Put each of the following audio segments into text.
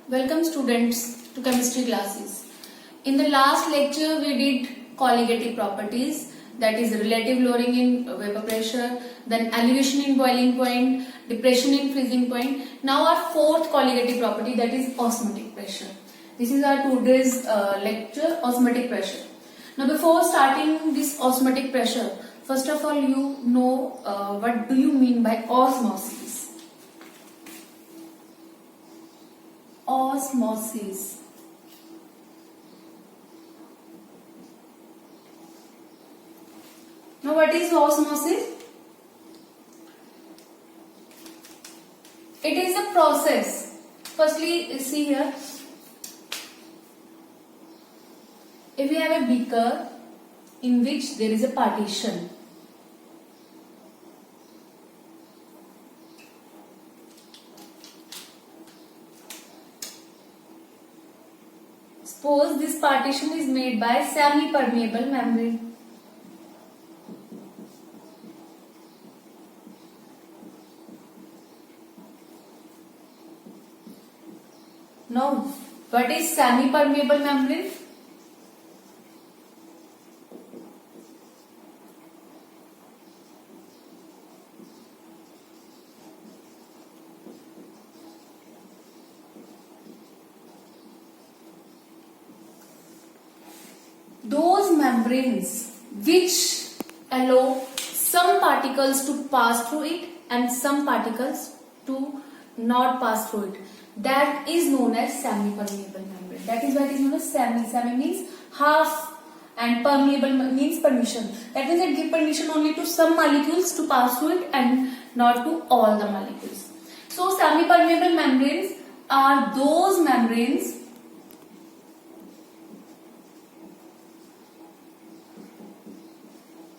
Welcome students to chemistry classes. In the last lecture we did colligative properties, that is relative lowering in vapor pressure, then elevation in boiling point, depression in freezing point. Now our fourth colligative property, that is osmotic pressure. This is our today's lecture, osmotic pressure. Now before starting this osmotic pressure, first of all you know what do you mean by osmosis. Osmosis. Now what is osmosis? It is a process. Firstly, see here. If we have a beaker in which there is a partition, suppose this partition is made by semi-permeable membrane. Now, what is semi-permeable membrane? Those membranes which allow some particles to pass through it and some particles to not pass through it, that is known as semi-permeable membrane. That is why it is known as semi. Semi means half and permeable means permission. That means it gives permission only to some molecules to pass through it and not to all the molecules. So semi-permeable membranes are those membranes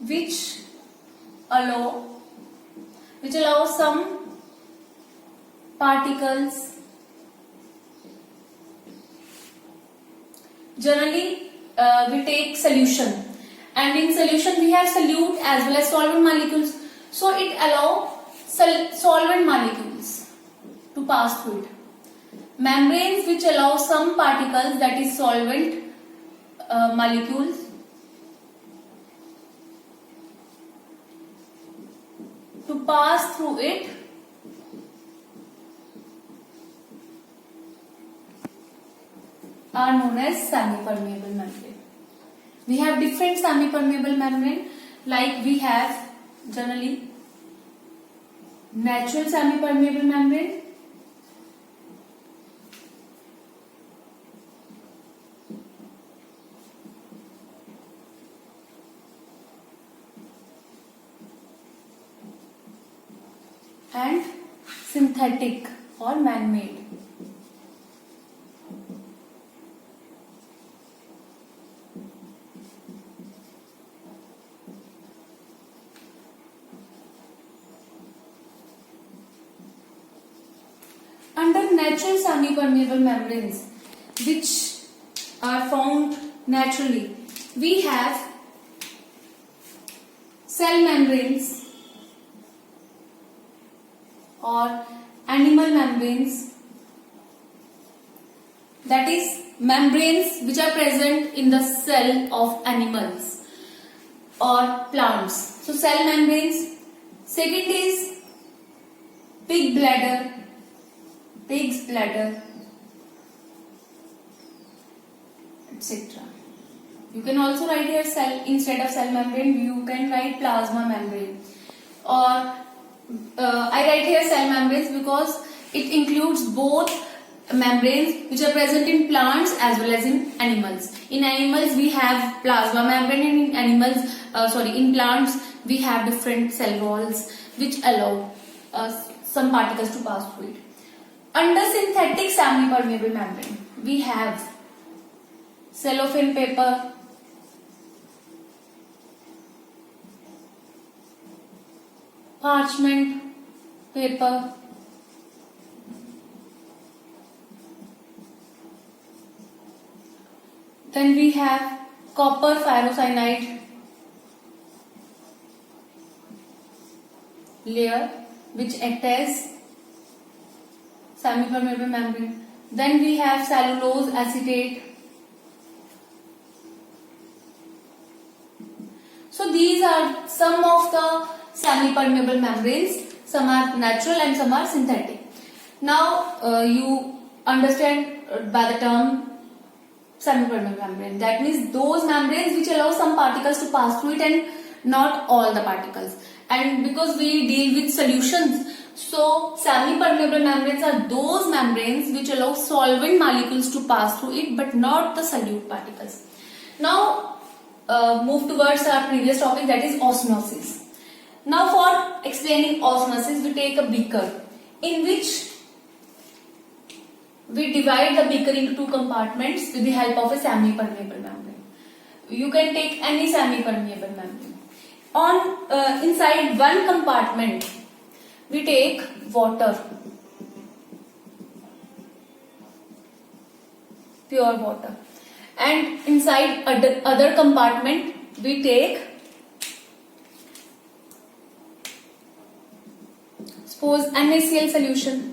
which allow some particles. Generally we take solution, and in solution we have solute as well as solvent molecules, so it allows solvent molecules to pass through it. Membranes which allow some particles, that is solvent molecules, to pass through it, are known as semi-permeable membrane. We have different semi-permeable membrane, like we have generally natural semi-permeable membrane, and synthetic or man-made. Under natural semi-permeable membranes, which are found naturally, we have cell membranes or animal membranes, that is membranes which are present in the cell of animals or plants. So cell membranes. Second is pig's bladder, etc. You can also write here cell, instead of cell membrane you can write plasma membrane, or I write here cell membranes because it includes both membranes which are present in plants as well as in animals. In animals we have plasma membrane, in plants we have different cell walls which allow some particles to pass through it. Under synthetic semi-permeable membrane, we have cellophane paper, parchment paper, then we have copper ferrocyanide layer which act as semi-permeable membrane. Then we have cellulose acetate. So these are some of the semi-permeable membranes. Some are natural and some are synthetic. Now you understand by the term semi-permeable membrane. That means those membranes which allow some particles to pass through it and not all the particles. And because we deal with solutions, so semi-permeable membranes are those membranes which allow solvent molecules to pass through it but not the solute particles. Now move towards our previous topic, that is osmosis. Now for explaining osmosis, we take a beaker in which we divide the beaker into two compartments with the help of a semi-permeable membrane. You can take any semi-permeable membrane. Inside one compartment, we take water, pure water, and inside other compartment we take, suppose, NaCl solution.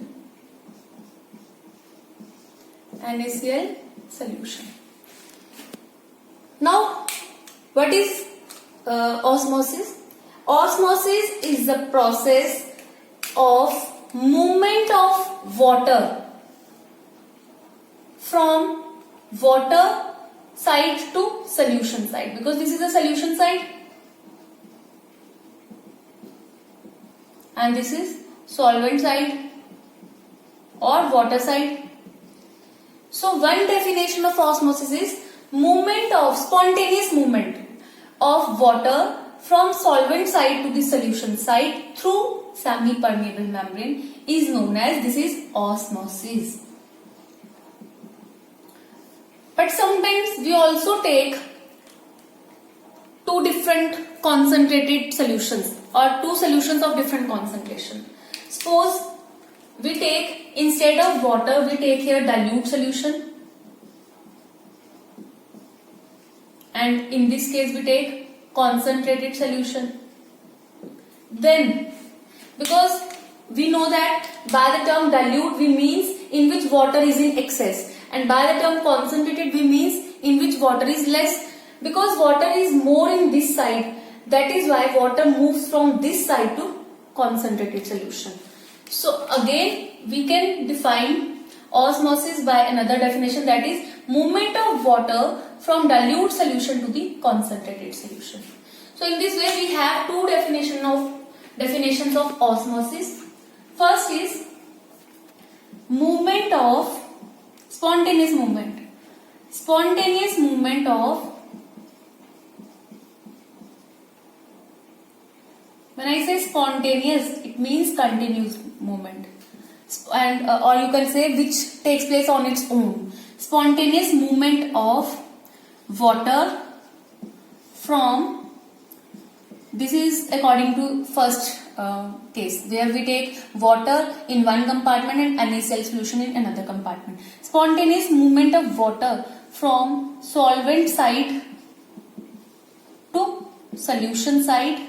NaCl solution. Now, what is osmosis? Osmosis is the process of movement of water from water side to solution side, because this is the solution side and this is solvent side or water side. So one definition of osmosis is spontaneous movement of water from solvent side to the solution side through semi-permeable membrane is known as, this is osmosis. But sometimes we also take two different concentrated solutions or two solutions of different concentration. Suppose we take, instead of water, we take here dilute solution, and in this case we take concentrated solution. Then, because we know that by the term dilute we means in which water is in excess, and by the term concentrated we means in which water is less. Because water is more in this side, that is why water moves from this side to concentrated solution. So again we can define osmosis by another definition, that is movement of water from dilute solution to the concentrated solution. So in this way we have two definitions of osmosis. First is movement of spontaneous movement. Spontaneous movement of, when I say spontaneous, it means continuous movement, and or you can say which takes place on its own. Spontaneous movement of water from, this is according to first case where we take water in one compartment and NaCl solution in another compartment. Spontaneous movement of water from solvent side to solution side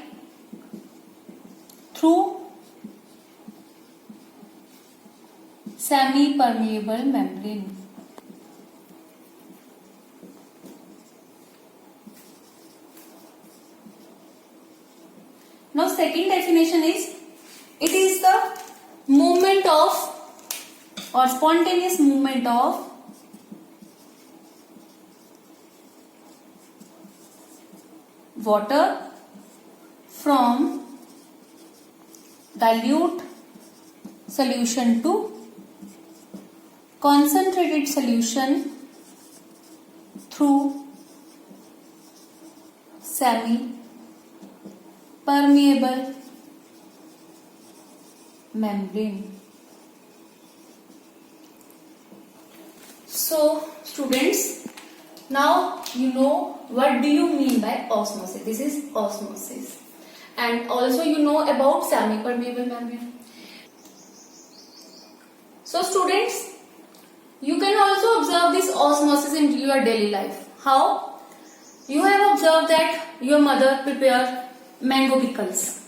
through semi-permeable membrane. Now second definition is, it is the movement of or spontaneous movement of water from dilute solution to concentrated solution through semi-permeable membrane. So students, now you know what do you mean by osmosis. This is osmosis, and also you know about semi-permeable membrane. So students, you can also observe this osmosis in your daily life. How? You have observed that your mother prepare mango pickles.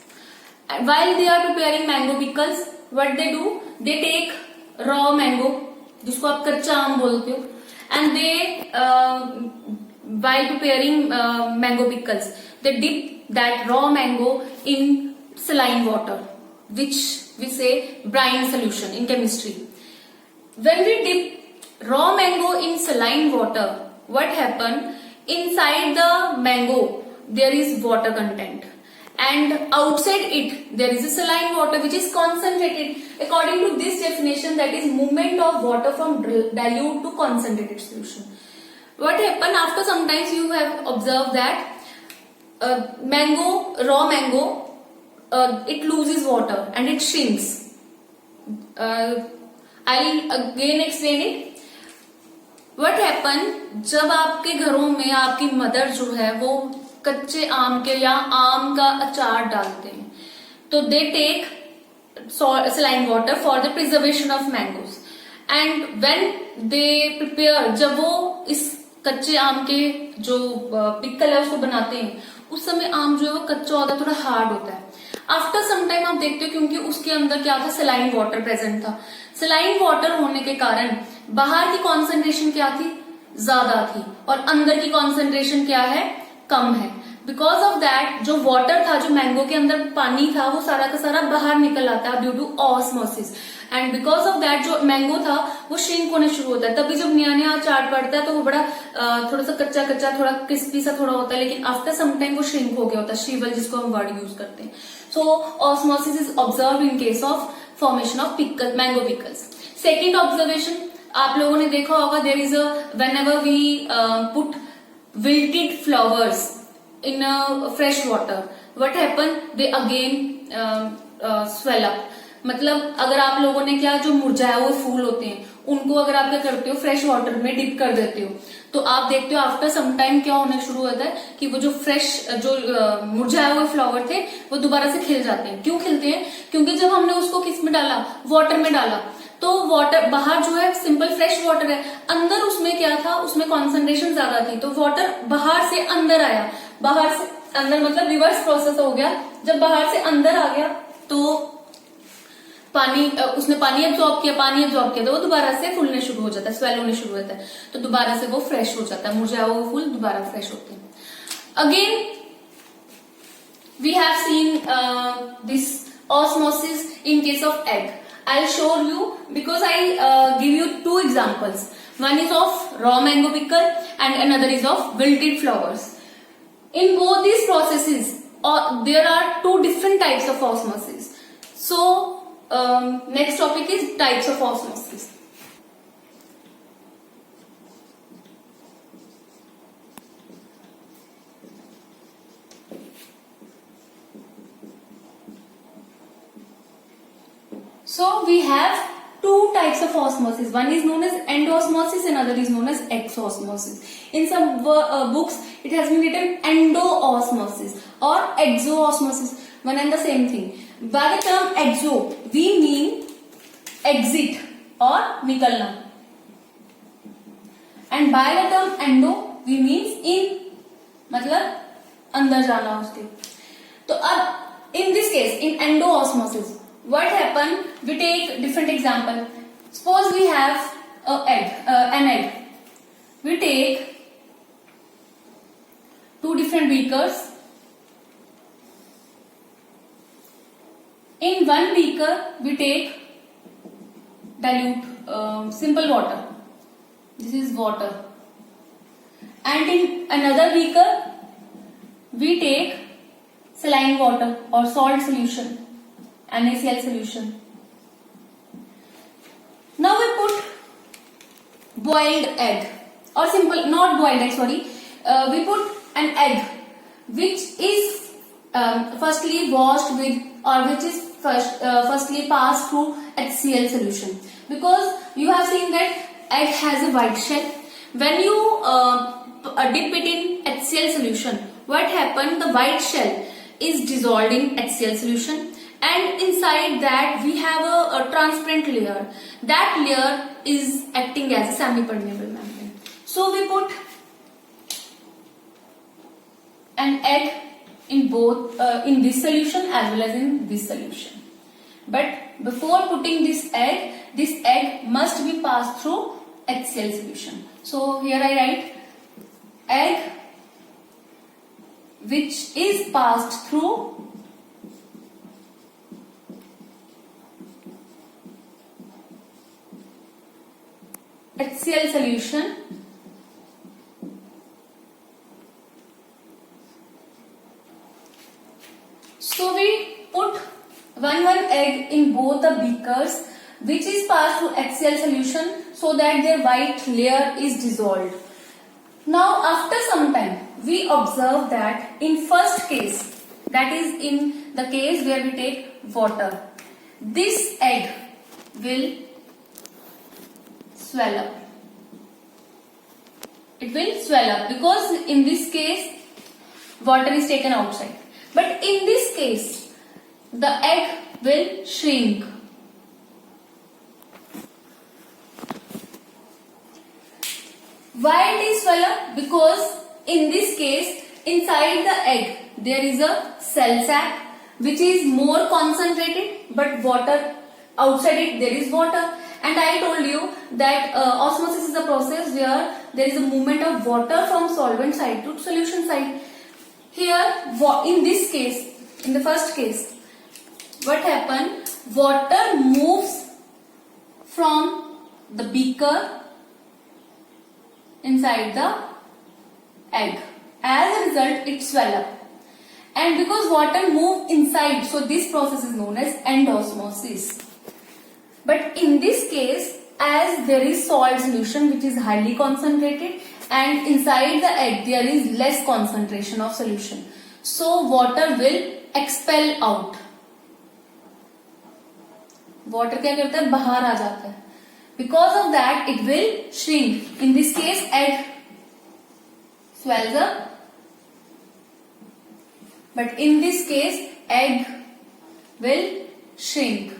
While they are preparing mango pickles, what they do? They take raw mango, जिसको आप कच्चा आम बोलते हो, and they while preparing mango pickles, they dip that raw mango in saline water, which we say brine solution in chemistry. When we dip raw mango in saline water, what happen? Inside the mango there is water content, and outside it there is a saline water which is concentrated. According to this definition, that is movement of water from dilute to concentrated solution. What happen after sometimes you have observed that raw mango, it loses water and it shrinks. I'll again explain it. What happen, जब आपके घरों में आपकी mother जो है वो कच्चे आम के या आम का अचार डालते हैं, तो they take saline water for the preservation of mangoes, and when they prepare, जब वो इस कच्चे आम के जो पिकल है उसको बनाते हैं, उस समय आम जो है वो कच्चा होता है, थोड़ा हार्ड होता है. आफ्टर सम टाइम आप देखते हो क्योंकि उसके अंदर क्या था, सलाइन वाटर प्रेजेंट था. सलाइन वाटर होने के कारण बाहर की कॉन्सेंट्रेशन क्या थी, ज्यादा थी, और अंदर की कॉन्सेंट्रेशन क्या है, कम है. बिकॉज ऑफ दैट जो वाटर था, जो मैंगो के अंदर पानी था, वो सारा का सारा बाहर निकल आता है due to osmosis, and because of that जो मैंगो था वो श्रिंक होने शुरू होता है. तभी जब नया नया अचार पड़ता है तो वो बड़ा थोड़ा सा कच्चा कच्चा, थोड़ा क्रिस्पी सा थोड़ा होता है, लेकिन आफ्टर सम टाइम वो श्रिंक हो गया होता है, श्रीवल जिसको हम वर्ड यूज करते हैं. So osmosis is observe in case of formation of pickle, mango pickles. Second observation, आप लोगों ने देखा होगा, there is a whenever we put wilted flowers in fresh water, what happen, they again swell up. मतलब अगर आप लोगों ने क्या, जो मुरझाए हुए फूल होते हैं उनको अगर आप क्या करते हो, फ्रेश वाटर में डिप कर देते हो, तो आप देखते हो आफ्टर सम टाइम क्या होने शुरू होता है कि वो जो फ्रेश, जो मुरझाए हुए फ्लावर थे वो दोबारा से खिल जाते हैं. क्यों खिलते हैं? क्योंकि जब हमने उसको किस में डाला, वाटर में डाला, तो वाटर बाहर जो है सिंपल फ्रेश वाटर है, अंदर उसमें क्या था, उसमें कॉन्सेंट्रेशन ज्यादा थी, तो वाटर बाहर से अंदर आया. बाहर से अंदर मतलब रिवर्स प्रोसेस हो गया. जब बाहर से अंदर आ गया तो पानी, उसने पानी एब्जॉर्ब किया तो वो दोबारा से फूलने शुरू हो जाता है, स्वेल होने शुरू होता है, तो दोबारा से वो फ्रेश हो जाता है, मुरझाए हुए फूल दोबारा फ्रेश होते हैं. Again we have seen this osmosis in case of egg. I'll show you because I give you two examples. One is of raw mango pickle and another is of wilted flowers. In both these processes, there are two different types of osmosis. So, next topic is types of osmosis. So we have two types of osmosis. One is known as endosmosis and other is known as exosmosis. In some books, it has been written endoosmosis or exoosmosis. One and the same thing. By the term exo, we mean exit or nikalna. And by the term endo, we means in, मतलब अंदर जाना उसके. तो अब in this case, in endoosmosis, what happen, we take different example. Suppose we have an egg. We take two different beakers. In one beaker we take dilute simple water. This is water. And in another beaker we take saline water or salt solution, NaCl solution. Now we put boiled egg or simple, not boiled egg, sorry. We put an egg which is firstly washed with, or which is firstly passed through HCl solution, because you have seen that egg has a white shell. When you dip it in HCl solution, what happens? The white shell is dissolved in HCl solution, and inside that we have a transparent layer. That layer is acting as a semi-permeable membrane. So we put an egg in both in this solution as well as in this solution. But before putting this egg must be passed through HCl solution. So here I write egg which is passed through HCl solution so we put one egg in both the beakers which is passed through HCl solution so that their white layer is dissolved. Now after some time we observe that in first case, that is in the case where we take water, this egg will swell up. It will swell up because in this case water is taken outside. But in this case the egg will shrink. Why it is swell up? Because in this case inside the egg there is a cell sac which is more concentrated, but water outside it there is water. And I told you that osmosis is a process where there is a movement of water from solvent side to solution side. Here in this case, in the first case, what happened? Water moves from the beaker inside the egg. As a result, it swell up. And because water move inside, so this process is known as end osmosis. But in this case, as there is salt solution which is highly concentrated and inside the egg there is less concentration of solution, so water will expel out. Water क्या करता है? बाहर आ जाता है. Because of that it will shrink. In this case egg swells up, but in this case egg will shrink.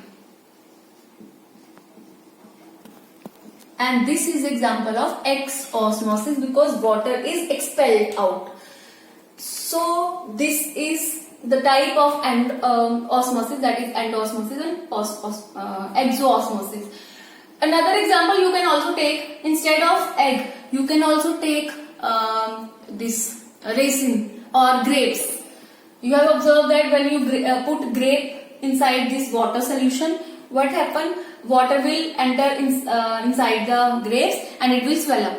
And this is example of exosmosis because water is expelled out. So this is the type of osmosis, that is endosmosis and exoosmosis. Another example you can also take, instead of egg you can also take this raisin or grapes. You have observed that when you put grape inside this water solution, what happen? Water will enter inside the grapes and it will swell up.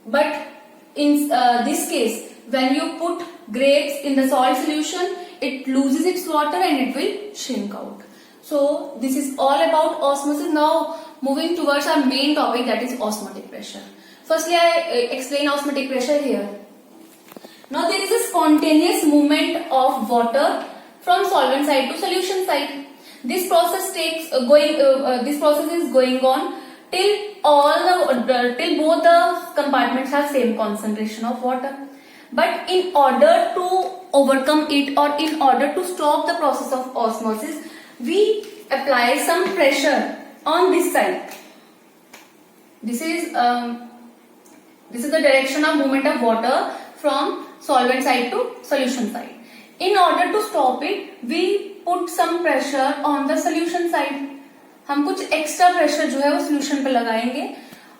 But in this case, when you put grapes in the salt solution, it loses its water and it will shrink out. So this is all about osmosis. Now moving towards our main topic, that is osmotic pressure. Firstly, I explain osmotic pressure here. Now there is a spontaneous movement of water from solvent side to solution side. This process is going on till till both the compartments have same concentration of water. But in order to overcome it, or in order to stop the process of osmosis, we apply some pressure on this side. This is the direction of movement of water from solvent side to solution side. In order to stop it, we put some pressure on the solution side. हम कुछ extra pressure जो है वो solution पे लगाएंगे,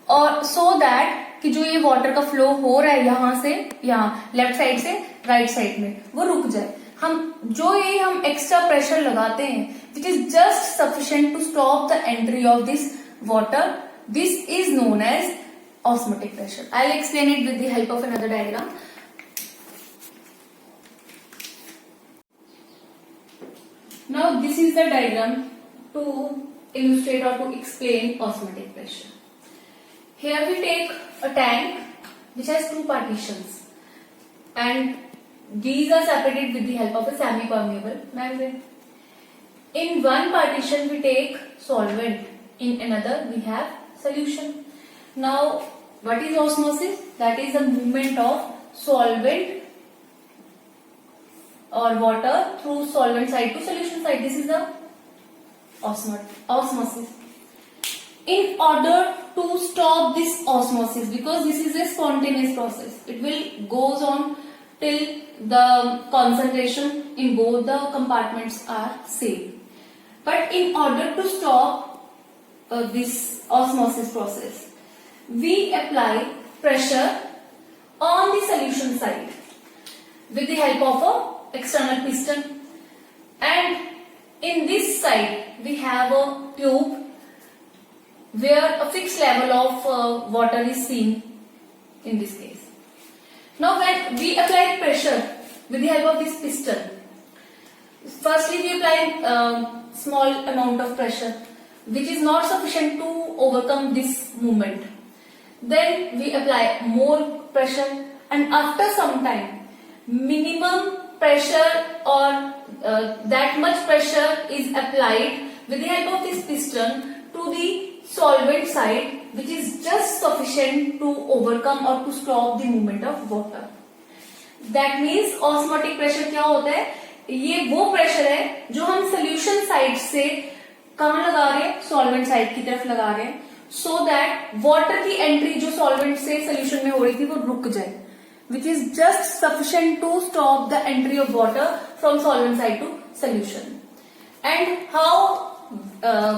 और so that कि जो ये water का flow हो रहा है यहाँ से यहाँ left side से right side में वो रुक जाए. हम extra pressure लगाते हैं, it is just sufficient to stop the entry of this water. This is known as osmotic pressure. I'll explain it with the help of another diagram. Now this is the diagram to illustrate or to explain osmotic pressure. Here we take a tank which has two partitions, and these are separated with the help of a semi-permeable membrane. In one partition we take solvent, in another we have solution. Now what is osmosis? That is the movement of solvent or water through solvent side to solution side. This is the osmosis. In order to stop this osmosis, because this is a spontaneous process, it will goes on till the concentration in both the compartments are same. But in order to stop this osmosis process, we apply pressure on the solution side with the help of a external piston, and in this side we have a tube where a fixed level of water is seen in this case. Now when we apply pressure with the help of this piston, firstly we apply small amount of pressure which is not sufficient to overcome this movement. Then we apply more pressure, and after some time minimum pressure or that much pressure is applied with the help of this piston to the solvent side, which is just sufficient to overcome or to stop the movement of water. That means osmotic pressure क्या होता है? ये वो pressure है जो हम solution side से कहाँ लगा रहे हैं? सॉल्वेंट साइड की तरफ लगा रहे हैं, सो दैट वाटर की एंट्री जो सॉल्वेंट से सोल्यूशन में हो रही थी वो रुक जाए, which is just sufficient to stop the entry of water from solvent side to solution. And how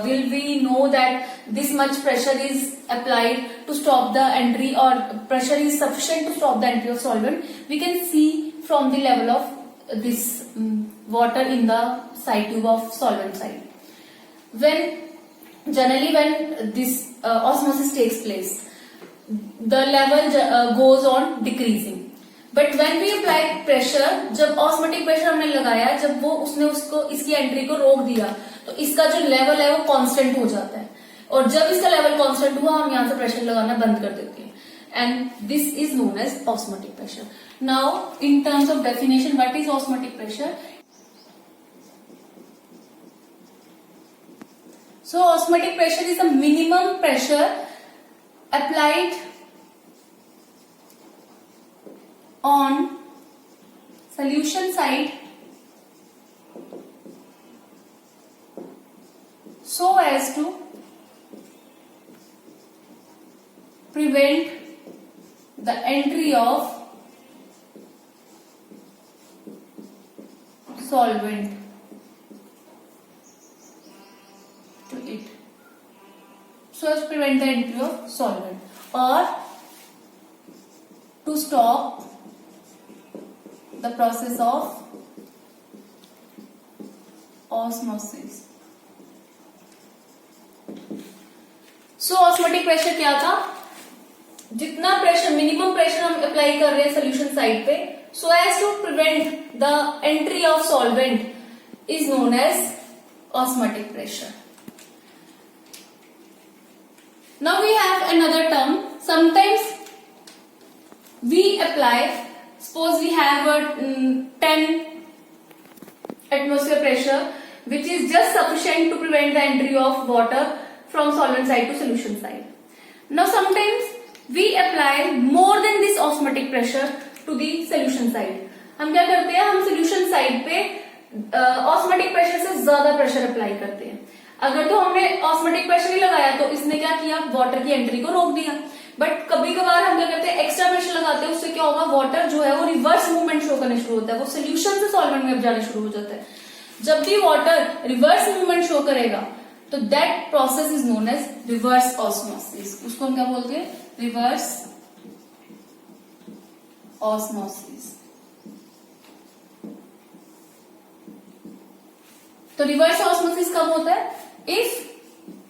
will we know that this much pressure is applied to stop the entry, or pressure is sufficient to stop the entry of solvent? We can see from the level of this water in the side tube of solvent side. Generally when this osmosis takes place, the level goes on decreasing. But when we apply pressure, जब osmotic pressure हमने लगाया, जब वो उसने उसको इसकी entry को रोक दिया, तो इसका जो लेवल है वो कांस्टेंट हो जाता है, और जब इसका लेवल कांस्टेंट हुआ हम यहाँ से प्रेशर लगाना बंद कर देते हैं, and this is known as osmotic pressure. Now in terms of definition, what is osmotic pressure? So osmotic pressure is a minimum pressure applied on solution side so as to prevent the entry of solvent to it, so as to prevent the entry of solvent, or to stop the process of osmosis. So osmotic pressure क्या था? जितना pressure, minimum pressure हम apply कर रहे हैं solution side पे, so as to prevent the entry of solvent is known as osmotic pressure. Now we have another term. Sometimes we apply, suppose we have a 10 atmosphere pressure which is just sufficient to prevent the entry of water from solvent side to solution side. Now sometimes we apply more than this osmotic pressure to the solution side. हम क्या करते हैं? हम solution side पे osmotic pressure से ज्यादा pressure apply करते हैं. अगर तो हमने ऑस्मोटिक प्रेशर ही लगाया तो इसने क्या किया? वाटर की एंट्री को रोक दिया. बट कभी कभार हम क्या करते हैं? एक्स्ट्रा प्रेशर लगाते हैं, उससे क्या होगा? वाटर जो है वो रिवर्स मूवमेंट शो करने शुरू होता है, वो सोल्यूशन से सॉल्वेंट में जाने शुरू हो जाता है. जब भी वाटर रिवर्स मूवमेंट शो करेगा तो that process is known as reverse osmosis. उसको हम क्या बोलते हैं? Reverse osmosis. तो रिवर्स ऑस्मोसिस कब होता है? If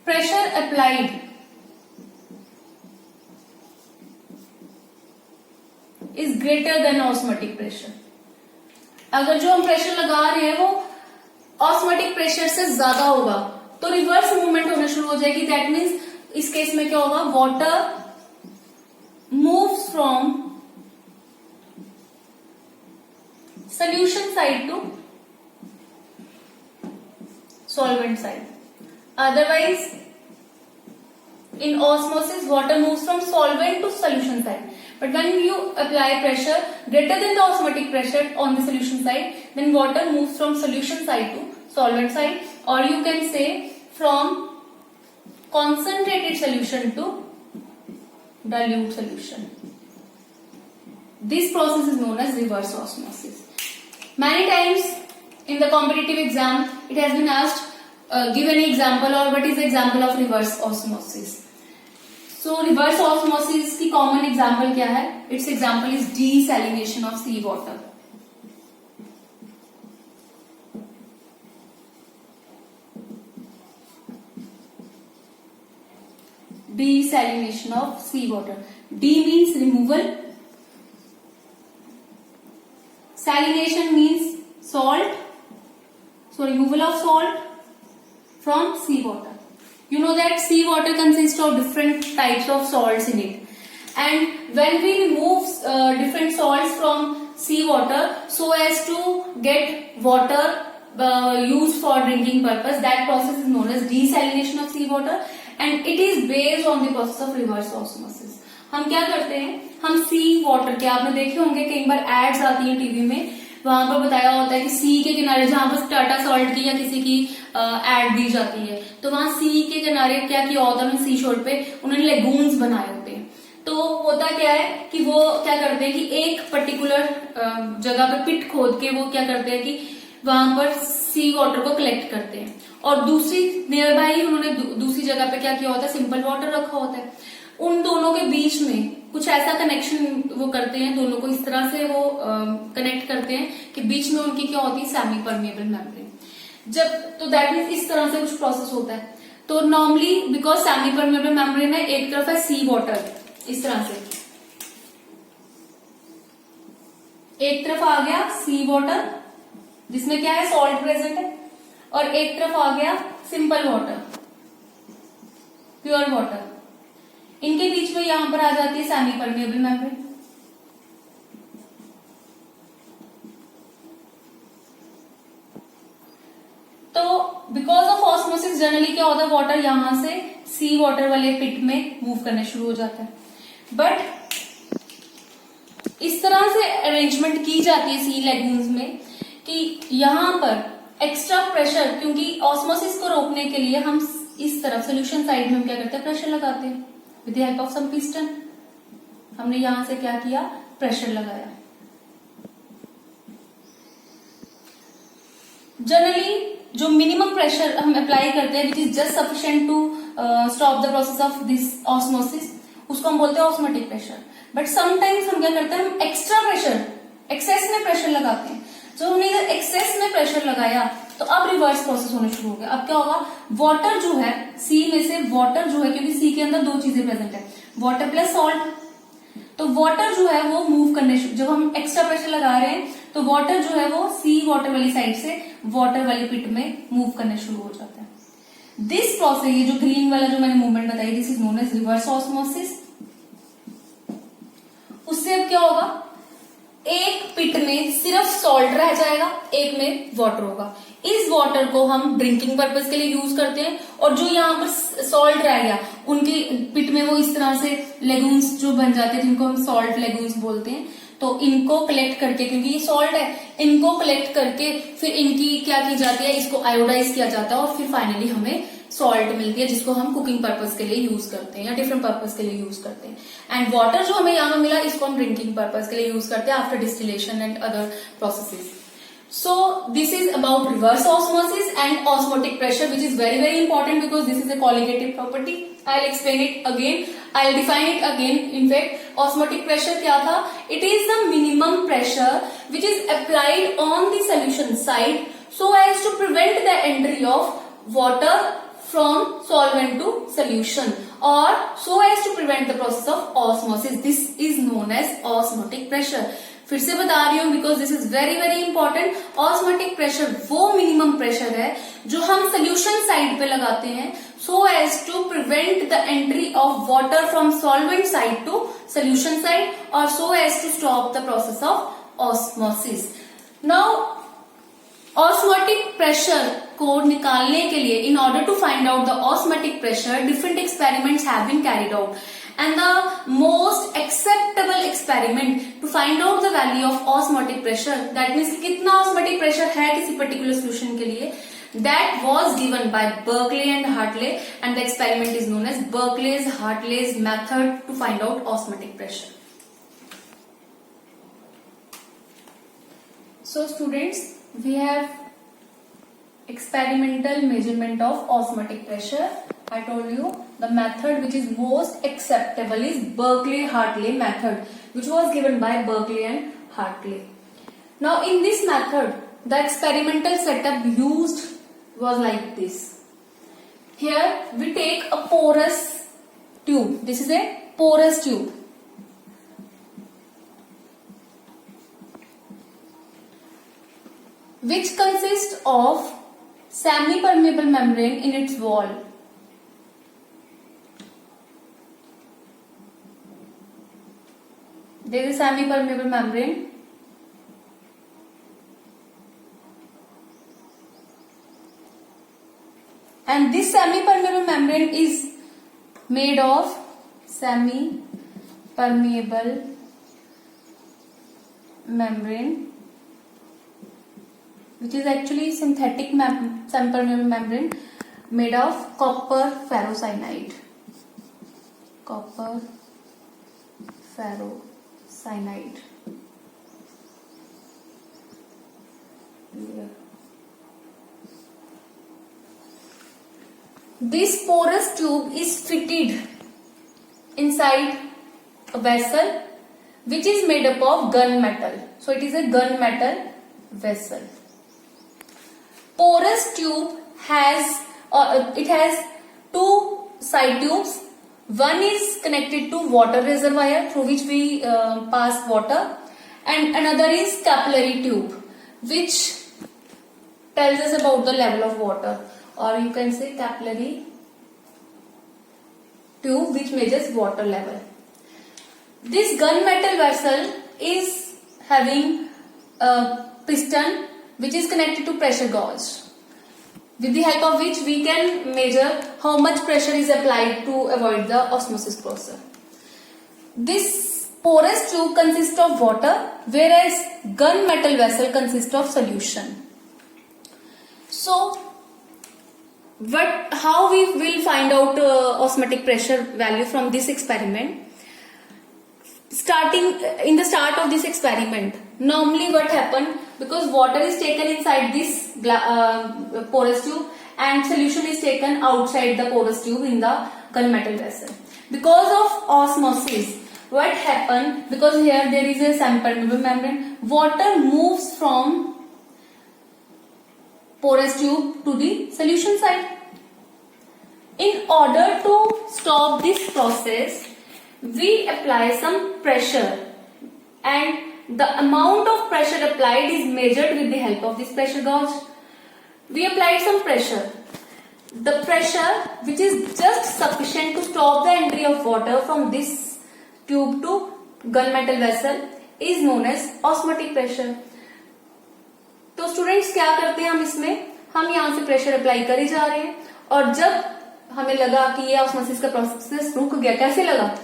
pressure applied is greater than osmotic pressure, अगर जो हम प्रेशर लगा रहे हैं वो ऑस्मोटिक प्रेशर से ज्यादा होगा तो रिवर्स मूवमेंट होना शुरू हो जाएगी. दैट मीन्स इस केस में क्या होगा? Water moves from solution side to solvent side. Otherwise, in osmosis, water moves from solvent to solution side. But when you apply pressure greater than the osmotic pressure on the solution side, then water moves from solution side to solvent side, or you can say from concentrated solution to dilute solution. This process is known as reverse osmosis. Many times in the competitive exam, it has been asked give any example or what is the example of reverse osmosis? So reverse osmosis की common example क्या है? Its example is desalination of sea water. Desalination of sea water. D means removal. Salination means salt. So removal of salt from sea water. You know that sea water consists of different types of salts in it. And when we remove different salts from sea water so as to get water used for drinking purpose, that process is known as desalination of sea water and it is based on the process of reverse osmosis. हम क्या करते हैं, हम सी water के, आपने देखे होंगे कई बार एड्स आती है टीवी में, वहां पर बताया होता है कि सी के किनारे, जहां पर टाटा सॉल्ट की या किसी की एड दी जाती है, तो वहां सी के किनारे क्या किया होता है, सी शोर पे उन्होंने लेगून्स बनाए होते हैं. तो होता क्या है कि वो क्या करते हैं कि एक पर्टिकुलर जगह पे पिट खोद के वो क्या करते हैं कि वहां पर सी वाटर को कलेक्ट करते हैं और दूसरी नियर बाई उन्होंने दूसरी जगह पे क्या किया होता है, सिंपल वाटर रखा होता है. उन दोनों के बीच में कुछ ऐसा कनेक्शन वो करते हैं, दोनों को इस तरह से वो कनेक्ट करते हैं कि बीच में उनकी क्या होती है, सेमी परमेबल मेम्ब्रेन. जब तो दैट मीन्स इस तरह से कुछ प्रोसेस होता है. तो normally because semi permeable membrane है, एक तरफ है सी वाटर, इस तरह से एक तरफ आ गया सी वाटर जिसमें क्या है, सॉल्ट प्रेजेंट है, और एक तरफ आ गया सिंपल वाटर, प्योर वाटर. इनके बीच में यहां पर आ जाती है सेमी परमेबल मेम्ब्रेन. तो बिकॉज ऑफ ऑस्मोसिस जनरली क्या होता है, वाटर यहां से सी वाटर वाले पिट में मूव करने शुरू हो जाता है. बट इस तरह से अरेंजमेंट की जाती है सी लेगून्स में कि यहां पर एक्स्ट्रा प्रेशर, क्योंकि ऑस्मोसिस को रोकने के लिए हम इस तरफ सोल्यूशन साइड में हम क्या करते हैं, प्रेशर लगाते हैं with the help of some piston. हमने यहां से क्या किया, प्रेशर लगाया. जनरली जो मिनिमम प्रेशर हम अप्लाई करते हैं which is just sufficient to stop the process of this osmosis, उसको हम बोलते हैं ऑस्मोटिक प्रेशर. बट समटाइम्स हम क्या करते हैं, हम एक्स्ट्रा प्रेशर, एक्सेस में प्रेशर लगाते हैं. जब हमने इधर एक्सेस में प्रेशर लगाया तो अब रिवर्स प्रोसेस होने शुरू हो गया. अब क्या होगा, वाटर जो है सी में से, वाटर जो है, क्योंकि सी के अंदर दो चीजें प्रेजेंट है, वाटर प्लस सॉल्ट, तो वाटर जो है वो मूव करने, जब हम एक्स्ट्रा प्रेशर लगा रहे हैं तो वाटर जो है वो सी वाटर वाली साइड से वाटर वाली पिट में मूव करने शुरू हो जाता है. दिस प्रोसेस, ये जो ग्रीन वाला जो मैंने मूवमेंट बताई, this is known as reverse osmosis. उससे अब क्या होगा, एक पिट में सिर्फ सॉल्ट रह जाएगा, एक में वाटर होगा. इस वाटर को हम ड्रिंकिंग पर्पस के लिए यूज करते हैं और जो यहाँ पर सॉल्ट रह गया उनकी पिट में वो इस तरह से लेगून्स जो बन जाते हैं जिनको हम सॉल्ट लेगून्स बोलते हैं. तो इनको कलेक्ट करके, क्योंकि ये सॉल्ट है, इनको कलेक्ट करके फिर इनकी क्या की जाती है, इसको आयोडाइज किया जाता है और फिर फाइनली हमें सॉल्ट मिलती है जिसको हम कुकिंग पर्पस के लिए यूज करते हैं या डिफरेंट पर्पस के लिए यूज करते हैं. एंड वाटर जो हमें यहाँ मिला इसको हम ड्रिंकिंग पर्पस के लिए यूज करते हैं after distillation and other processes. So this is about reverse osmosis and osmotic pressure, which is very very important because this is a colligative property. I'll explain it again. I'll define it again. In fact, osmotic pressure क्या था? It is the minimum pressure which is applied on the solution side so as to prevent the entry of water from solvent to solution or so as to prevent the process of osmosis. This is known as osmotic pressure. फिर से बता रही हूं because this is very very important. Osmotic pressure वो minimum pressure है जो हम solution side पे लगाते हैं so as to prevent the entry of water from solvent side to solution side और so as to stop the process of osmosis. Now osmotic pressure को निकालने के लिए, in order to find out the osmotic pressure, different experiments have been carried out. And the most acceptable experiment to find out the value of osmotic pressure, that means कितना osmotic pressure है किसी particular solution के लिए, that was given by Berkeley and Hartley, and the experiment is known as Berkeley's-Hartley's method to find out osmotic pressure. So students, we have experimental measurement of osmotic pressure. I told you the method which is most acceptable is Berkeley-Hartley method, which was given by Berkeley and Hartley. Now in this method, the experimental setup used was like this. Here we take a porous tube. This is a porous tube. Which consists of semi-permeable membrane in its wall. There is a semi-permeable membrane. And this semi-permeable membrane is made of semi-permeable membrane, which is actually synthetic semi-permeable membrane made of copper ferrocyanide. Copper ferrocyanide. Yeah. This porous tube is fitted inside a vessel which is made up of gunmetal. So it is a gunmetal vessel. Porous tube has two side tubes. One is connected to water reservoir through which we pass water, and another is capillary tube, which tells us about the level of water, or you can say capillary tube which measures water level. This gunmetal vessel is having a piston which is connected to pressure gauge, with the help of which we can measure how much pressure is applied to avoid the osmosis process. This porous tube consists of water, whereas gunmetal vessel consists of solution. So, how we will find out osmotic pressure value from this experiment? In the start of this experiment, normally what happened, because water is taken inside this porous tube and solution is taken outside the porous tube in the gunmetal vessel. Because of osmosis, what happened, because here there is a semi-permeable membrane, water moves from porous tube to the solution side. In order to stop this process, we apply some pressure, and the amount of pressure applied is measured with the help of this pressure gauge. We applied some pressure. The pressure which is just sufficient to stop the entry of water from this tube to gunmetal vessel is known as osmotic pressure. तो students क्या करते हैं, हम यहाँ से pressure apply कर ही जा रहे हैं, और जब हमें लगा कि ये ऑस्मोसिस का प्रोसेस रुक गया, कैसे लगा?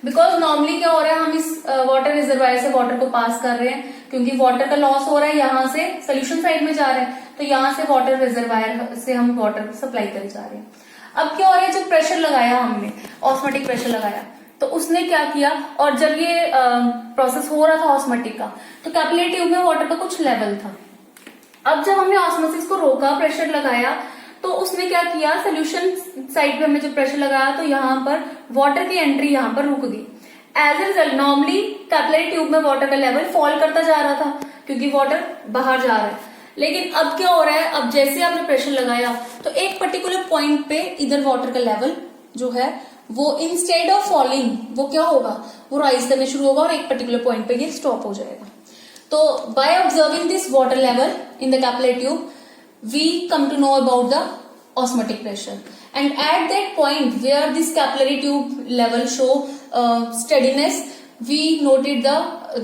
बिकॉज नॉर्मली क्या हो रहा है, हम इस वाटर रिजर्वायर से वाटर को पास कर रहे हैं, क्योंकि वाटर का लॉस हो रहा है, यहाँ से सोल्यूशन साइड में जा रहे हैं, तो यहाँ से वाटर रिजर्वायर से हम वाटर सप्लाई कर जा रहे हैं. अब क्या हो रहा है, जब प्रेशर लगाया हमने, ऑस्मोटिक प्रेशर लगाया, तो उसने क्या किया, और जब ये प्रोसेस हो रहा था ऑस्मोटिक का, तो कैपिलरी ट्यूब में वाटर का कुछ लेवल था. अब जब हमने ऑस्मोसिस को रोका, प्रेशर लगाया, तो उसने क्या किया, सोल्यूशन साइड पे हमने जो प्रेशर लगाया, तो यहाँ पर वाटर की एंट्री यहाँ पर रुक गई. As a result normally capillary tube में वाटर का लेवल फॉल करता जा रहा था, क्योंकि वाटर बाहर जा रहा है. लेकिन अब क्या हो रहा है, अब जैसे आपने प्रेशर लगाया, तो एक पर्टिकुलर पॉइंट पे इधर वाटर का लेवल जो है वो इंस्टेड ऑफ फॉलिंग, वो क्या होगा, वो राइज करने शुरू होगा, और एक पर्टिकुलर पॉइंट पे ये स्टॉप हो जाएगा. तो by observing this water level in the capillary tube, we come to know about the osmotic pressure, and at that point where this capillary tube level show steadiness, we noted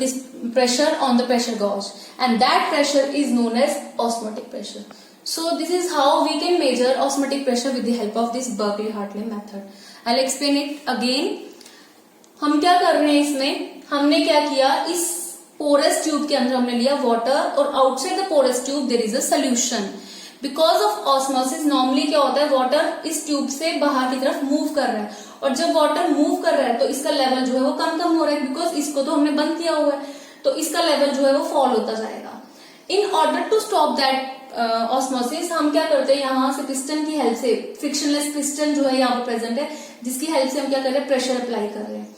this pressure on the pressure gauge, and that pressure is known as osmotic pressure. So this is how we can measure osmotic pressure with the help of this Berkeley-Hartley method. I'll explain it again. हम क्या कर रहे हैं, इसमें हमने क्या किया, इस पोरस ट्यूब के अंदर हमने लिया वाटर, और outside the porous tube there is a solution. Because of osmosis normally क्या होता है, वाटर इस ट्यूब से बाहर की तरफ मूव कर रहा है, और जब वाटर मूव कर रहा है तो इसका लेवल जो है वो कम हो रहा है, बिकॉज इसको तो हमने बंद किया हुआ है, तो इसका लेवल जो है वो फॉल होता जाएगा. In order to stop that osmosis, हम क्या करते हैं यहाँ से पिस्टन की हेल्प से, फ्रिक्शनलेस पिस्टन जो है यहाँ पर प्रेजेंट है, जिसकी हेल्प से हम क्या कर रहे हैं, प्रेशर अप्लाई कर रहे हैं।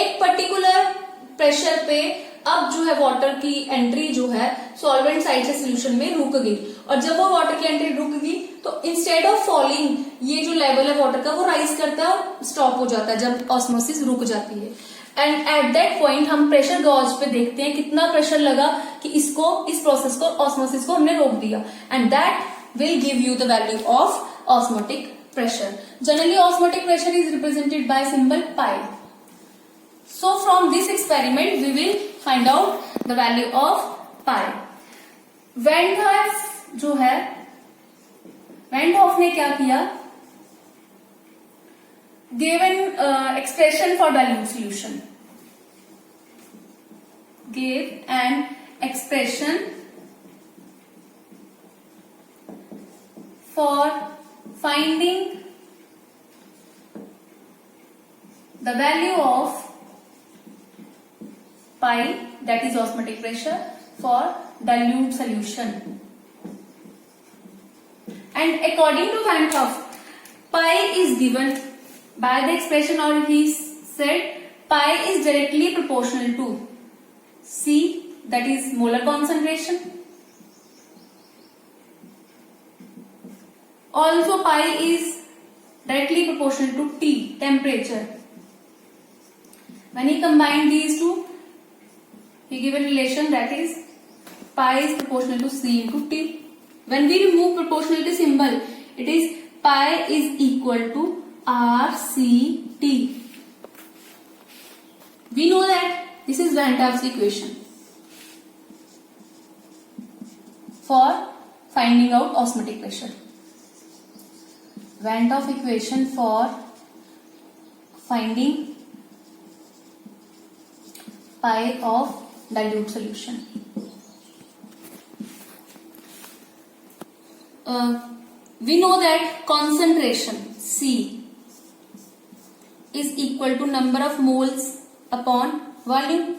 एक पर्टिकुलर प्रेशर पे अब जो है वाटर की एंट्री जो है सॉल्वेंट साइड से सोल्यूशन में रुक गई, और जब वो वाटर की एंट्री रुक गई तो इंस्टेड ऑफ फॉलिंग ये जो लेवल है वाटर का वो राइज करता है और स्टॉप हो जाता है जब ऑस्मोसिस रुक जाती है। एंड एट दैट पॉइंट हम प्रेशर गॉज पे देखते हैं कितना प्रेशर लगा कि इस प्रोसेस को, ऑस्मोसिस को हमने रोक दिया, and that will give you the value of osmotic pressure. Generally osmotic pressure is represented by symbol pi. So from this experiment we will find out the value of pi. Van Hoff जो है, Van Hoff ने क्या किया, gave an expression for dilute solution, gave an expression for finding the value of pi, that is osmotic pressure, for dilute solution. And according to Van Hoff, pi is given by the expression, or he said pi is directly proportional to C, that is molar concentration. Also pi is directly proportional to T, temperature. When he combined these two, he given relation, that is pi is proportional to C into T. When we remove proportionality symbol, it is pi is equal to RCT. We know that this is Van Hoff's equation for finding out osmotic pressure. Van Hoff equation for finding pi of dilute solution. We know that concentration C is equal to number of moles upon volume.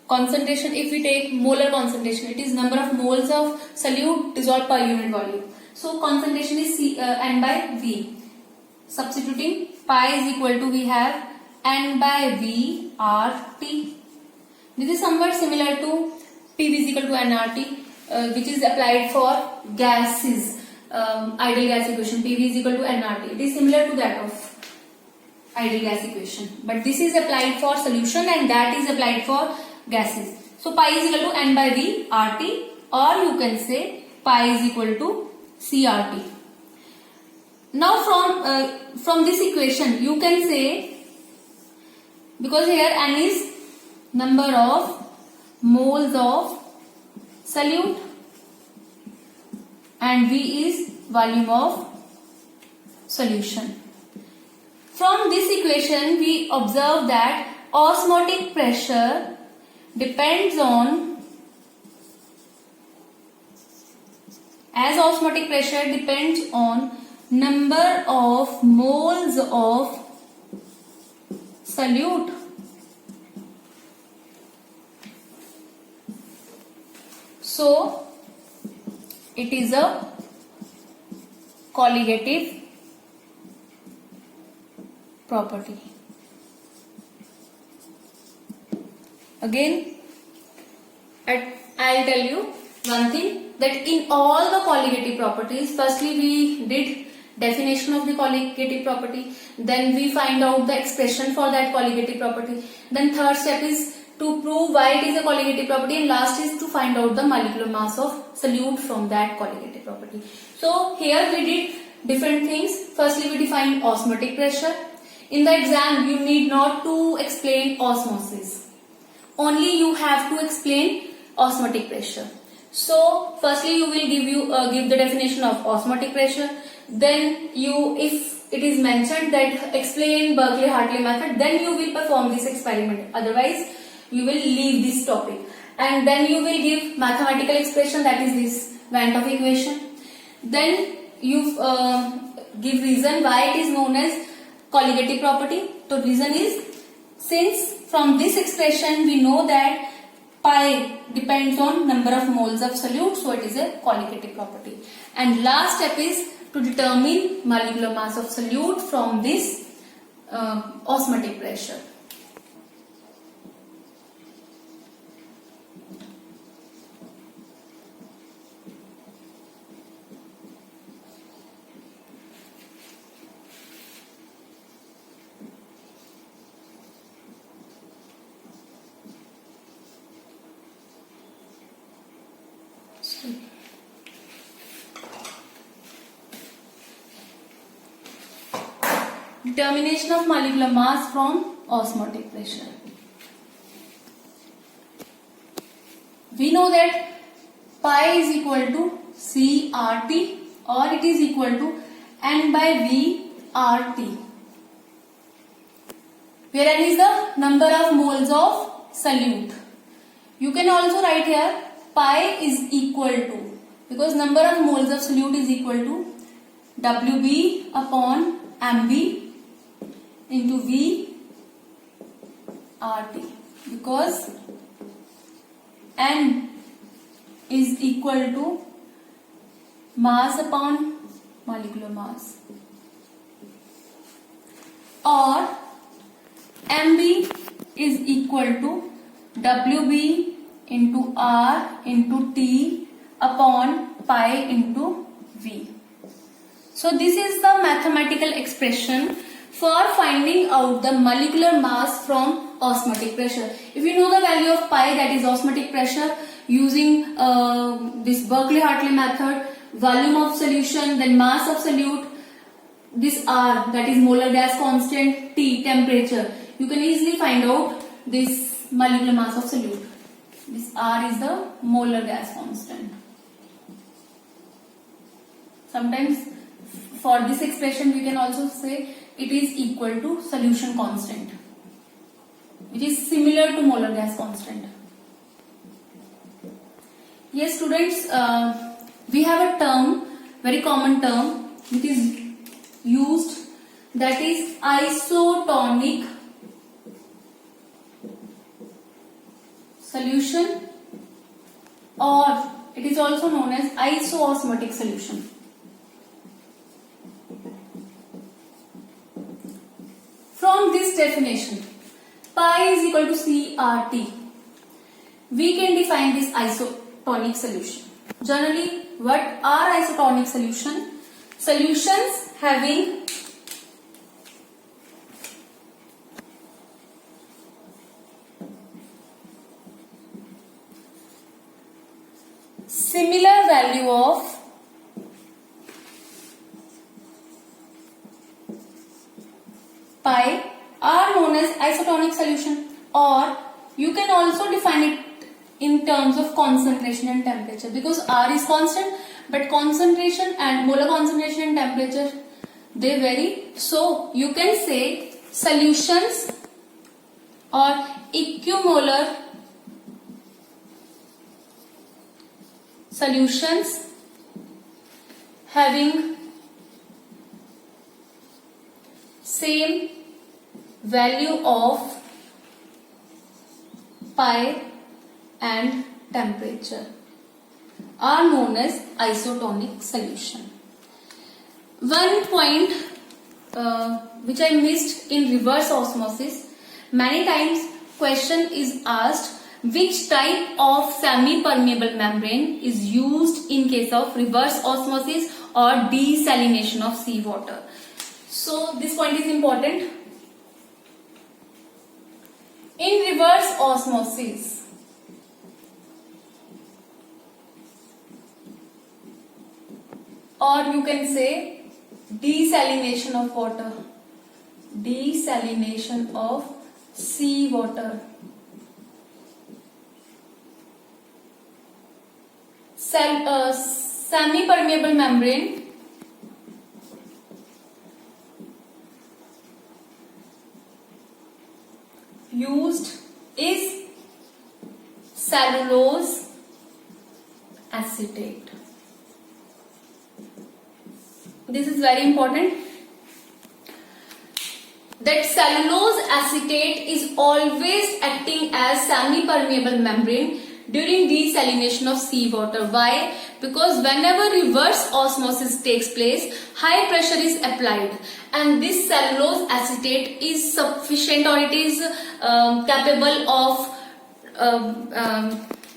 Concentration, if we take molar concentration, it is number of moles of solute dissolved per unit volume. So concentration is C, N by V. Substituting pi is equal to, we have N by V RT. This is somewhat similar to PV is equal to nRT, which is applied for gases, ideal gas equation. PV is equal to nRT. It is similar to that of ideal gas equation, but this is applied for solution and that is applied for gases. So pi is equal to N by V RT, or you can say pi is equal to CRT. Now from this equation you can say, because here N is number of moles of solute and V is volume of solution. From this equation we observe that osmotic pressure depends on, as osmotic pressure depends on number of moles of solute so it is a colligative property. Again, I'll tell you one thing, that in all the colligative properties, firstly we did definition of the colligative property, then we find out the expression for that colligative property, then third step is to prove why it is a colligative property, and last is to find out the molecular mass of solute from that colligative property. So here we did different things. Firstly we defined osmotic pressure. In the exam you need not to explain osmosis, only you have to explain osmotic pressure. So firstly you will give the definition of osmotic pressure, then you, if it is mentioned that explain Berkeley-Hartley method, then you will perform this experiment, otherwise you will leave this topic, and then you will give mathematical expression, that is this Van Hoff equation. Then you give reason why it is known as colligative property. So reason is, since from this expression we know that pi depends on number of moles of solute, so it is a qualitative property. And last step is to determine molecular mass of solute from this osmotic pressure. Determination of molecular mass from osmotic pressure. We know that pi is equal to CRT, or it is equal to N by V RT, where N is the number of moles of solute. You can also write here pi is equal to, because number of moles of solute is equal to WB upon MB into V RT, because N is equal to mass upon molecular mass, or MB is equal to WB into R into T upon pi into V. So this is the mathematical expression for finding out the molecular mass from osmotic pressure. If you know the value of pi, that is osmotic pressure, using this Berkeley-Hartley method, volume of solution, then mass of solute, this R, that is molar gas constant, T, temperature, you can easily find out this molecular mass of solute. This R is the molar gas constant. Sometimes for this expression we can also say it is equal to solution constant, which is similar to molar gas constant. Yes students, we have a term, very common term, which is used, that is isotonic solution, or it is also known as isoosmotic solution. From this definition, pi is equal to CRT, we can define this isotonic solution. Generally, what are isotonic solution? Solutions having similar value of pi are known as isotonic solution, or you can also define it in terms of concentration and temperature, because R is constant but concentration and molar concentration and temperature, they vary. So you can say solutions or equimolar solutions having same value of pi and temperature are known as isotonic solution. One point which I missed in reverse osmosis, many times question is asked which type of semi-permeable membrane is used in case of reverse osmosis or desalination of seawater. So this point is important. In reverse osmosis, or you can say desalination of water, desalination of seawater, semi-permeable membrane used is cellulose acetate. This is very important. that cellulose acetate is always acting as semi-permeable membrane during desalination of seawater. Why? Because whenever reverse osmosis takes place, high pressure is applied and this cellulose acetate is sufficient, or it is capable of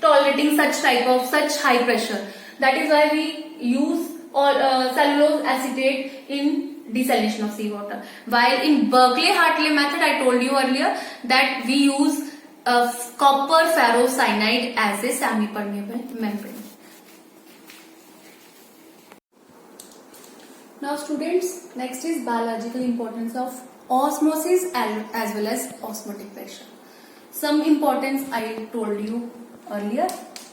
tolerating such high pressure. That is why we use cellulose acetate in desalination of seawater. While in Berkeley-Hartley method, I told you earlier that we use copper ferrocyanide as a semi-permeable membrane. Now students, next is biological importance of osmosis as well as osmotic pressure. Some importance I told you earlier,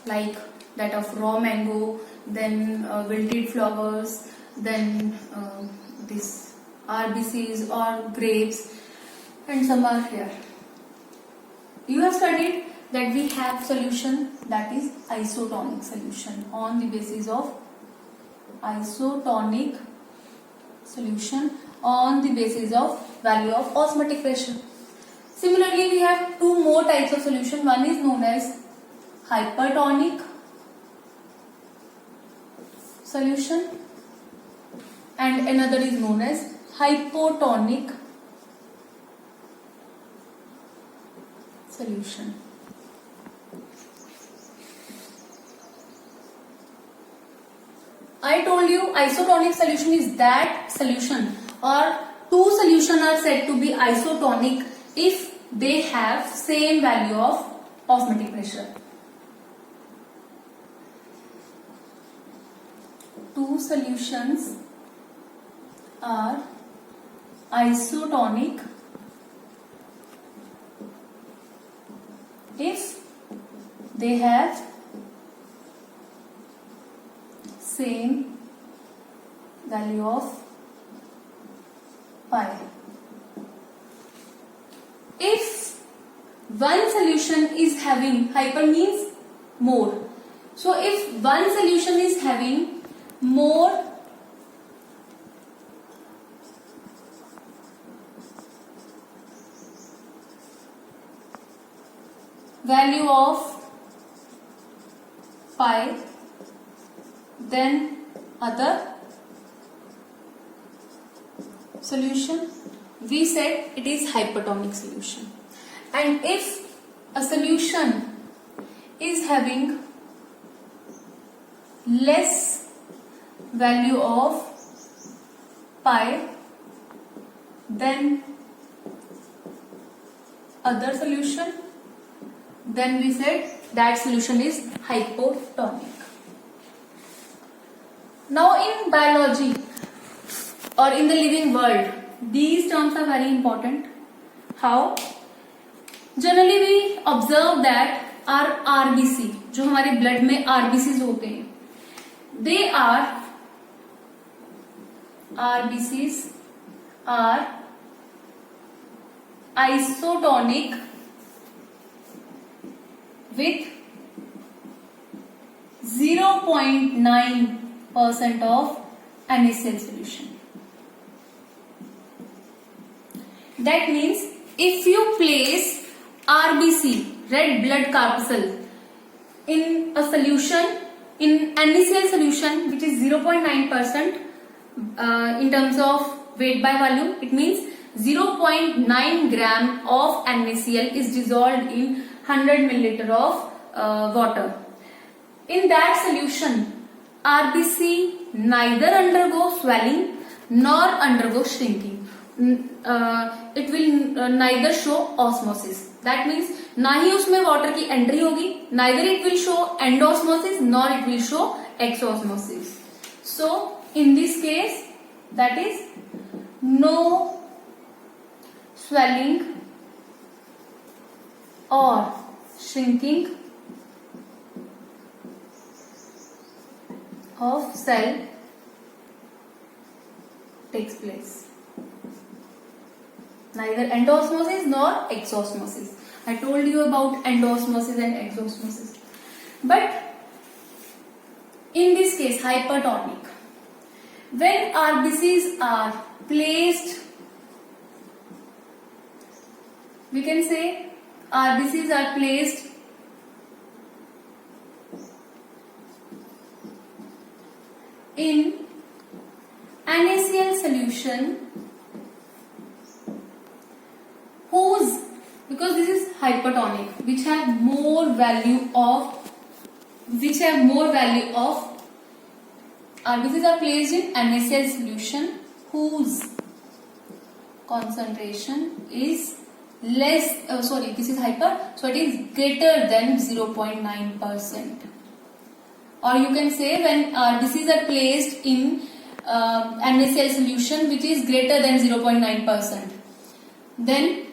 like that of raw mango, then wilted flowers, then this RBCs or grapes, and some are here. You have studied that we have solution that is isotonic solution on the basis of isotonic solution on the basis of value of osmotic pressure. Similarly, we have two more types of solution. One is known as hypertonic solution and another is known as hypotonic solution. I told you isotonic solution is that solution, or two solutions are said to be isotonic if they have same value of osmotic pressure. Two solutions are isotonic if they have same value of pi. If one solution is having, hyper means more, so if one solution is having more value of pi than other solution, we said it is hypertonic solution. And if a solution is having less value of pi than other solution, then we said that solution is hypotonic. Now in biology or in the living world, these terms are very important. How? Generally we observe that our RBC, जो हमारे blood में RBCs होते हैं, RBCs are isotonic with 0.9% of NaCl solution. That means if you place RBC, red blood corpuscle, in a solution, in NaCl solution which is 0.9% in terms of weight by volume, it means 0.9 gram of NaCl is dissolved in 100 milliliter of water. In that solution, RBC neither undergo swelling nor undergo shrinking. It will neither show osmosis. That means ना ही उसमें water की entry होगी, neither it will show endosmosis nor it will show exosmosis. So in this case, that is no swelling or shrinking of cell takes place. Neither endosmosis nor exosmosis. I told you about endosmosis and exosmosis. But in this case, hypertonic, when RBCs are placed we can say RBCs are placed in NaCl solution whose, because this is hypertonic, which have more value of RBCs are placed in NaCl solution whose concentration is less, this is hyper, so it is greater than 0.9%. Or you can say when RBCs are placed in NaCl solution which is greater than 0.9%, then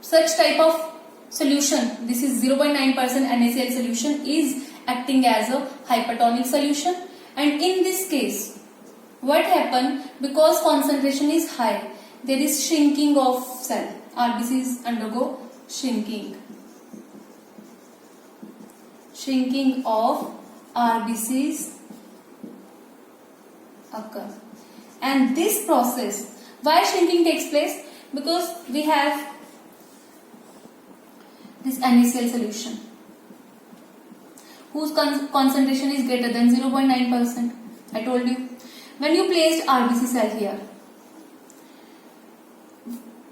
such type of solution, this is 0.9% NaCl solution, is acting as a hypertonic solution. And in this case, what happen, because concentration is high, there is shrinking of cell. RBCs undergo shrinking. Shrinking of RBCs occur. And this process, why shrinking takes place? Because we have this NaCl solution whose concentration is greater than 0.9%. I told you. When you placed RBC cell here,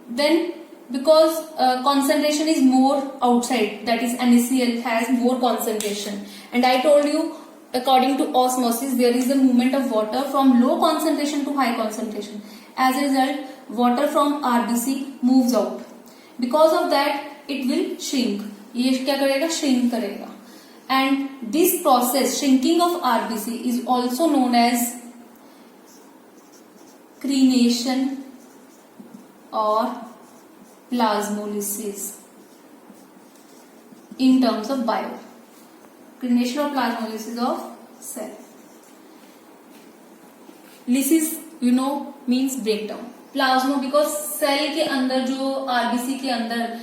then because concentration is more outside, that is NaCl has more concentration, and I told you according to osmosis there is a movement of water from low concentration to high concentration. As a result, water from RBC moves out. Because of that, it will shrink. ये क्या करेगा? Shrink करेगा. And this process, shrinking of RBC, is also known as crenation or plasmolysis in terms of bio. Crenation or plasmolysis of cell. Lysis, you know, means breakdown. Plasmo, because cell के अंदर जो RBC के अंदर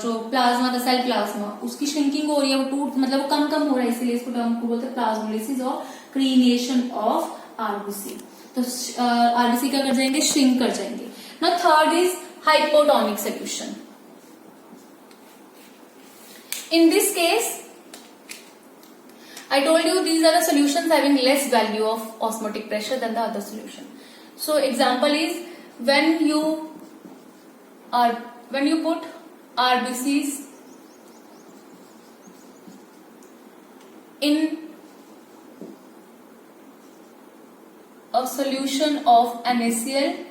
जो plasma था, cell plasma, उसकी shrinking हो रही है, वो टूट, मतलब वो कम हो रहा है, इसीलिए इसको टर्म को बोलते हैं प्लाज्मोलिसिस और क्रीनेशन ऑफ आरबीसी. तो आरबीसी क्या कर जाएंगे? श्रिंक कर जाएंगे. Now third is hypotonic solution. In this case, I told you these are the solutions having less value of osmotic pressure than the other solution. So example is when you put RBCs in a solution of NaCl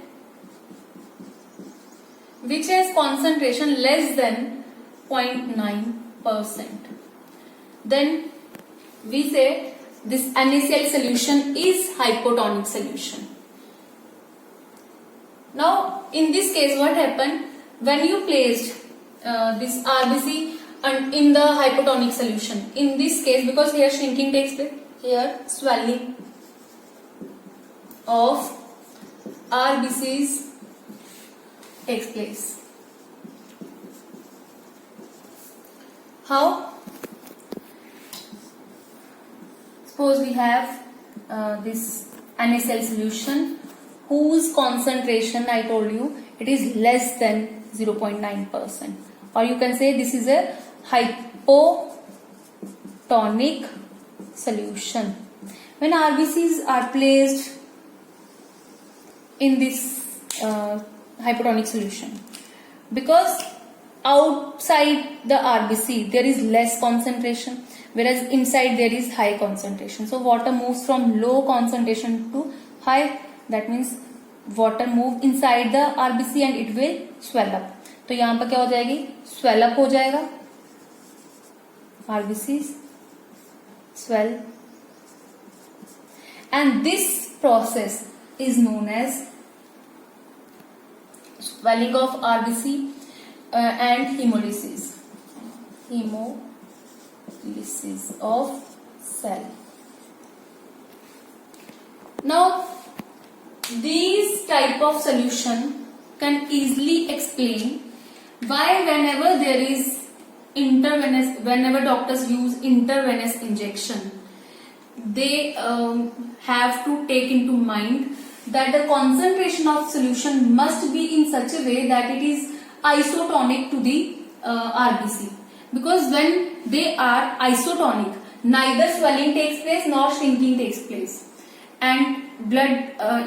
which has concentration less than 0.9%, then we say this NaCl solution is hypotonic solution. Now in this case what happened, when you placed this RBC in the hypotonic solution, in this case because here shrinking takes place, here swelling of RBCs takes place. How? Suppose we have this NaCl solution whose concentration, I told you, it is less than 0.9%, or you can say this is a hypotonic solution. When RBCs are placed in this hypotonic solution, because outside the RBC there is less concentration, whereas inside there is high concentration, so water moves from low concentration to high. That means water move inside the RBC and it will swell up. तो यहाँ पर क्या हो जाएगी? Swell up हो जाएगा. RBCs swell, and this process is known as swelling of RBC and hemolysis. Hemolysis of cell. Now these type of solution can easily explain why whenever there is whenever doctors use intravenous injection, they have to take into mind that the concentration of solution must be in such a way that it is isotonic to the RBC, because when they are isotonic, neither swelling takes place nor shrinking takes place, and blood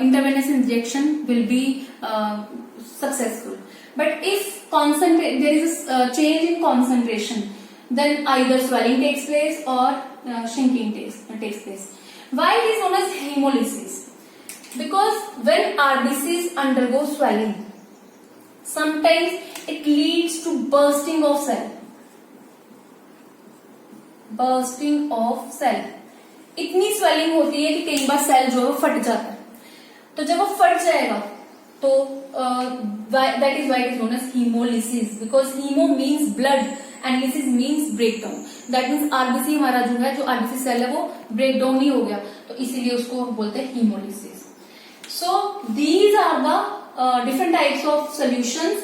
intravenous injection will be successful. But if there is a change in concentration, then either swelling takes place or shrinking takes place. Why it is known as hemolysis? Because when RBCs undergo swelling, sometimes it leads to bursting of cell. इतनी swelling होती है कि कई बार cell जो है फट जाता है. तो जब वो फट जाएगा तो that is why it is known as hemolysis, because hemo means blood and lysis means breakdown. That means RBC हमारा जो है, जो RBC सेल है वो ब्रेकडाउन ही हो गया, तो इसीलिए उसको बोलते हैं hemolysis. So these are the different types of solutions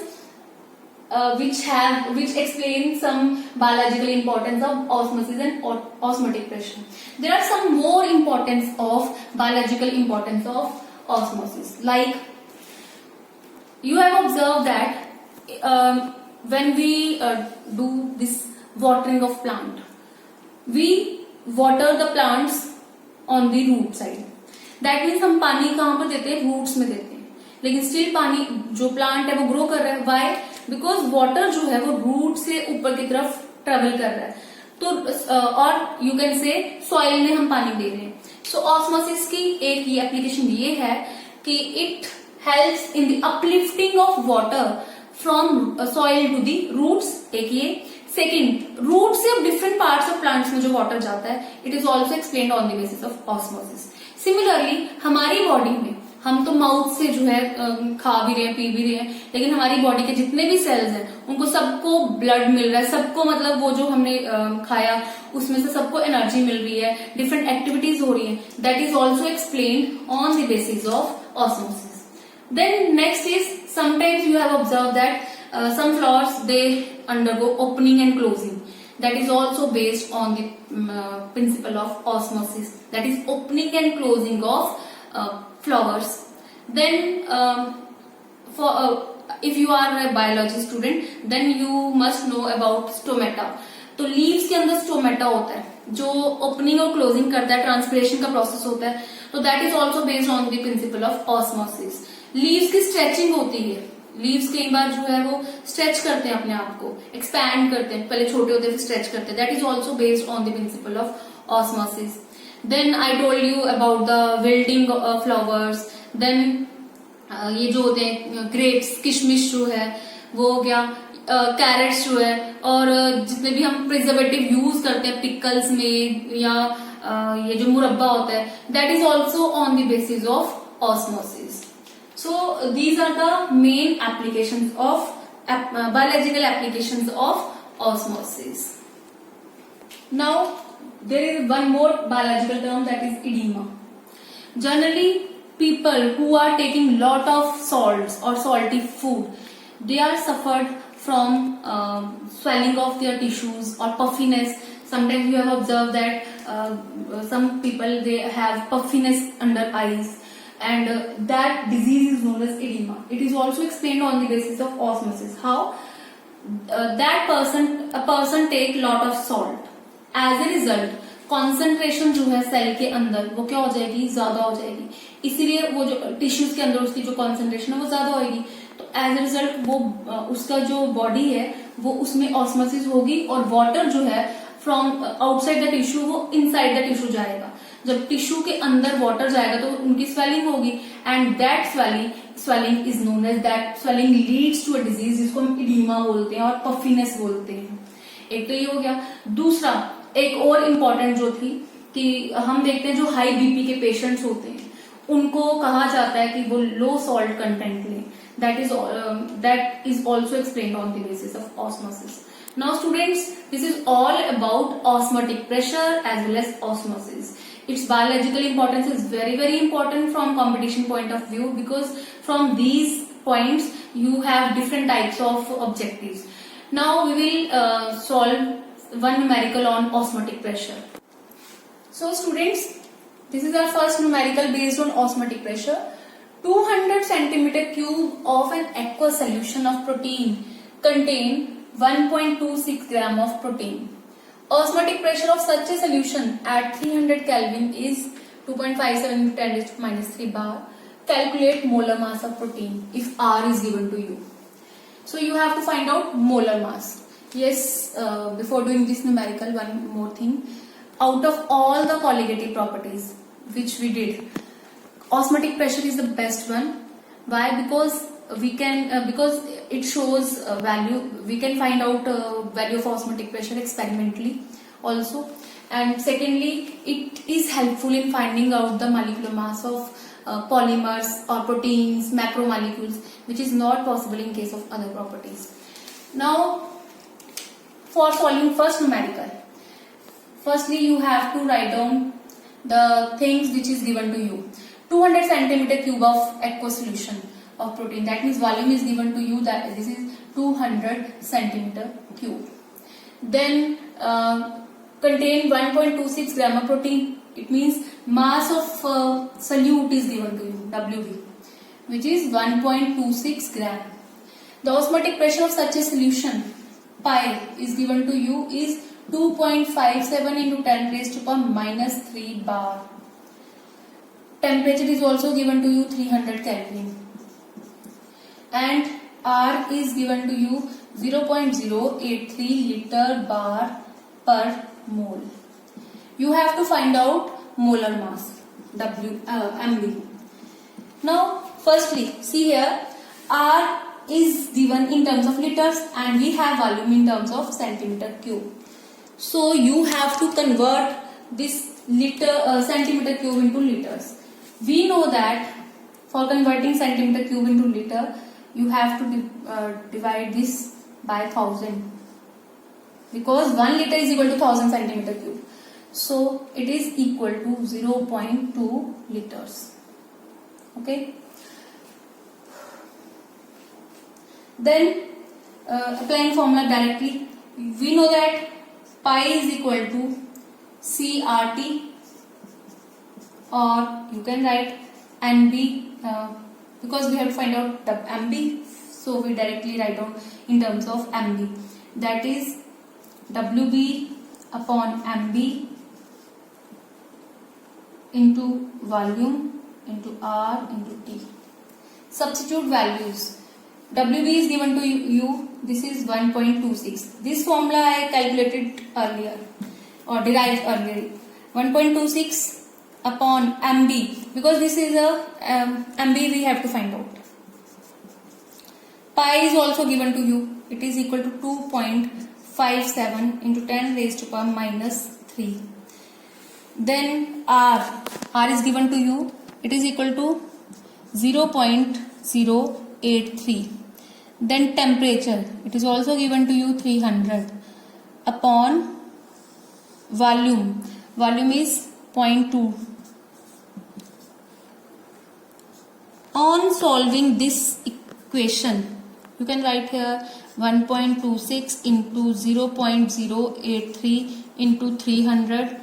which explain some biological importance of osmosis and osmotic pressure. There are some more importance of biological importance of osmosis. Like you have observed that when we do this watering of plant, we water the plants on the root side. That means हम पानी कहाँ पर देते हैं? Roots में देते हैं, लेकिन स्टिल पानी जो प्लांट है वो ग्रो कर रहा है. वाई? बिकॉज वाटर जो है वो रूट से ऊपर की तरफ ट्रेवल कर रहा है. तो और यू कैन से सॉइल में हम पानी दे रहे हैं. सो ऑस्मोसिस की एक ये एप्लीकेशन ये है कि it helps in the uplifting of water from soil to the roots. एक ये. सेकेंड, रूट से डिफरेंट पार्ट्स ऑफ प्लांट्स में जो वाटर जाता है, it is also explained on the basis of osmosis. Similarly हमारी बॉडी में हम तो माउथ से जो है खा भी रहे हैं, पी भी रहे हैं, लेकिन हमारी बॉडी के जितने भी सेल्स हैं उनको सबको ब्लड मिल रहा है, सबको मतलब वो जो हमने खाया उसमें से सबको एनर्जी मिल रही है, डिफरेंट एक्टिविटीज हो रही है. That is also explained on the basis of osmosis. Then next is sometimes you have observe that some flowers they undergo opening and closing. That is also based on the principle of osmosis. That is opening and closing of flowers. Then for if you are a biology student, then you must know about stomata. तो leaves के अंदर stomata होता है जो opening और closing करता है, transpiration का प्रोसेस होता है. तो that is also based on the principle of osmosis. Leaves की स्ट्रेचिंग होती है. लीव्स कई बार जो है वो स्ट्रेच करते हैं अपने आप को, एक्सपैंड करते हैं, पहले छोटे होते हैं फिर स्ट्रेच करते हैं. That is also based on the principle of osmosis. Then I told you about the wilting flowers. Then ये जो होते हैं ग्रेप्स, किशमिश जो है वो हो गया, कैरेट्स जो है, और जितने भी हम प्रिजर्वेटिव यूज करते हैं पिकल्स में या ये जो मुरब्बा होता है, that is also on the basis of osmosis. So these are the main applications of biological applications of osmosis. Now there is one more biological term, that is edema. Generally people who are taking lot of salts or salty food, they are suffered from swelling of their tissues or puffiness. Sometimes you have observed that some people they have puffiness under eyes, and that disease is known as edema. It is also explained on the basis of osmosis. How? A person take lot of salt. As a result, concentration जो है cell के अंदर वो क्या हो जाएगी? ज्यादा हो जाएगी. इसीलिए वो जो टिश्यूज के अंदर उसकी जो concentration है वो ज्यादा होगी. तो एज ए रिजल्ट वो उसका जो बॉडी है वो उसमें ऑस्मोसिस होगी, और वाटर जो है फ्रॉम आउटसाइड द टिश्यू वो इनसाइड द टिश्यू जाएगा. जब टिश्यू के अंदर वाटर जाएगा तो उनकी स्वेलिंग होगी, and that swelling is known as, that swelling leads to a disease जिसको हम इडीमा बोलते हैं और पफीनेस बोलते हैं. एक तो ये हो गया. दूसरा एक और इम्पोर्टेंट जो थी कि हम देखते हैं जो हाई बीपी के पेशेंट्स होते हैं उनको कहा जाता है कि वो लो सॉल्ट कंटेंट लें. That is also explained on the basis of osmosis. Now students, this is all about osmotic pressure as well as osmosis. Its biological importance is very very important from competition point of view, because from these points you have different types of objectives. Now we will solve one numerical on osmotic pressure. So students, this is our first numerical based on osmotic pressure. 200 centimeter cube of an aqueous solution of protein contain 1.26 gram of protein. Osmotic pressure of such a solution at 300 Kelvin is 2.57 into 10 raised to minus 3 bar. Calculate molar mass of protein if R is given to you. So you have to find out molar mass. Yes, before doing this numerical, one more thing. Out of all the colligative properties which we did, osmotic pressure is the best one. Why? Because we can because it shows value. We can find out value of osmotic pressure experimentally also. And secondly, it is helpful in finding out the molecular mass of polymers or proteins, macromolecules, which is not possible in case of other properties. Now, for solving first numerical, firstly you have to write down the things which is given to you. 200 centimeter cube of aqueous solution of protein, that means volume is given to you, that this is 200 centimeter cube. Then contain 1.26 gram of protein, it means mass of solute is given to you, WB, which is 1.26 gram. The osmotic pressure of such a solution, pi, is given to you is 2.57 into 10 raised to power minus 3 bar. Temperature is also given to you 300 Kelvin. And R is given to you 0.083 liter bar per mole. You have to find out molar mass, MB. Now, firstly, see here, R is given in terms of liters and we have volume in terms of centimeter cube. So, you have to convert this centimeter cube into liters. We know that for converting centimeter cube into liter, you have to divide this by 1000, because 1 liter is equal to 1000 centimeter cube. So it is equal to 0.2 liters. Okay. Then applying formula directly, we know that pi is equal to CRT, or you can write NB, because we have to find out the MB, so we directly write down in terms of MB, that is WB upon MB into volume into R into T. Substitute values. WB is given to you, this is 1.26. This formula I calculated earlier or derived earlier. 1.26 upon MB, because this is a MB we have to find out. Pi is also given to you, it is equal to 2.57 into 10 raised to power minus 3. Then R is given to you, it is equal to 0.083. Then temperature, it is also given to you 300 upon volume is 0.2. On solving this equation, you can write here 1.26 into 0.083 into 300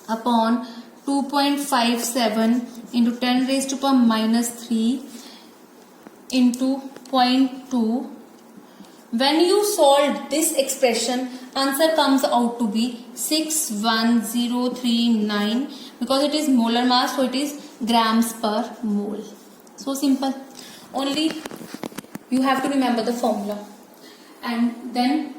upon 2.57 into 10 raised to power minus 3 into 0.2. When you solve this expression, answer comes out to be 61039, because it is molar mass, so it is grams per mole. So simple. Only you have to remember the formula. And then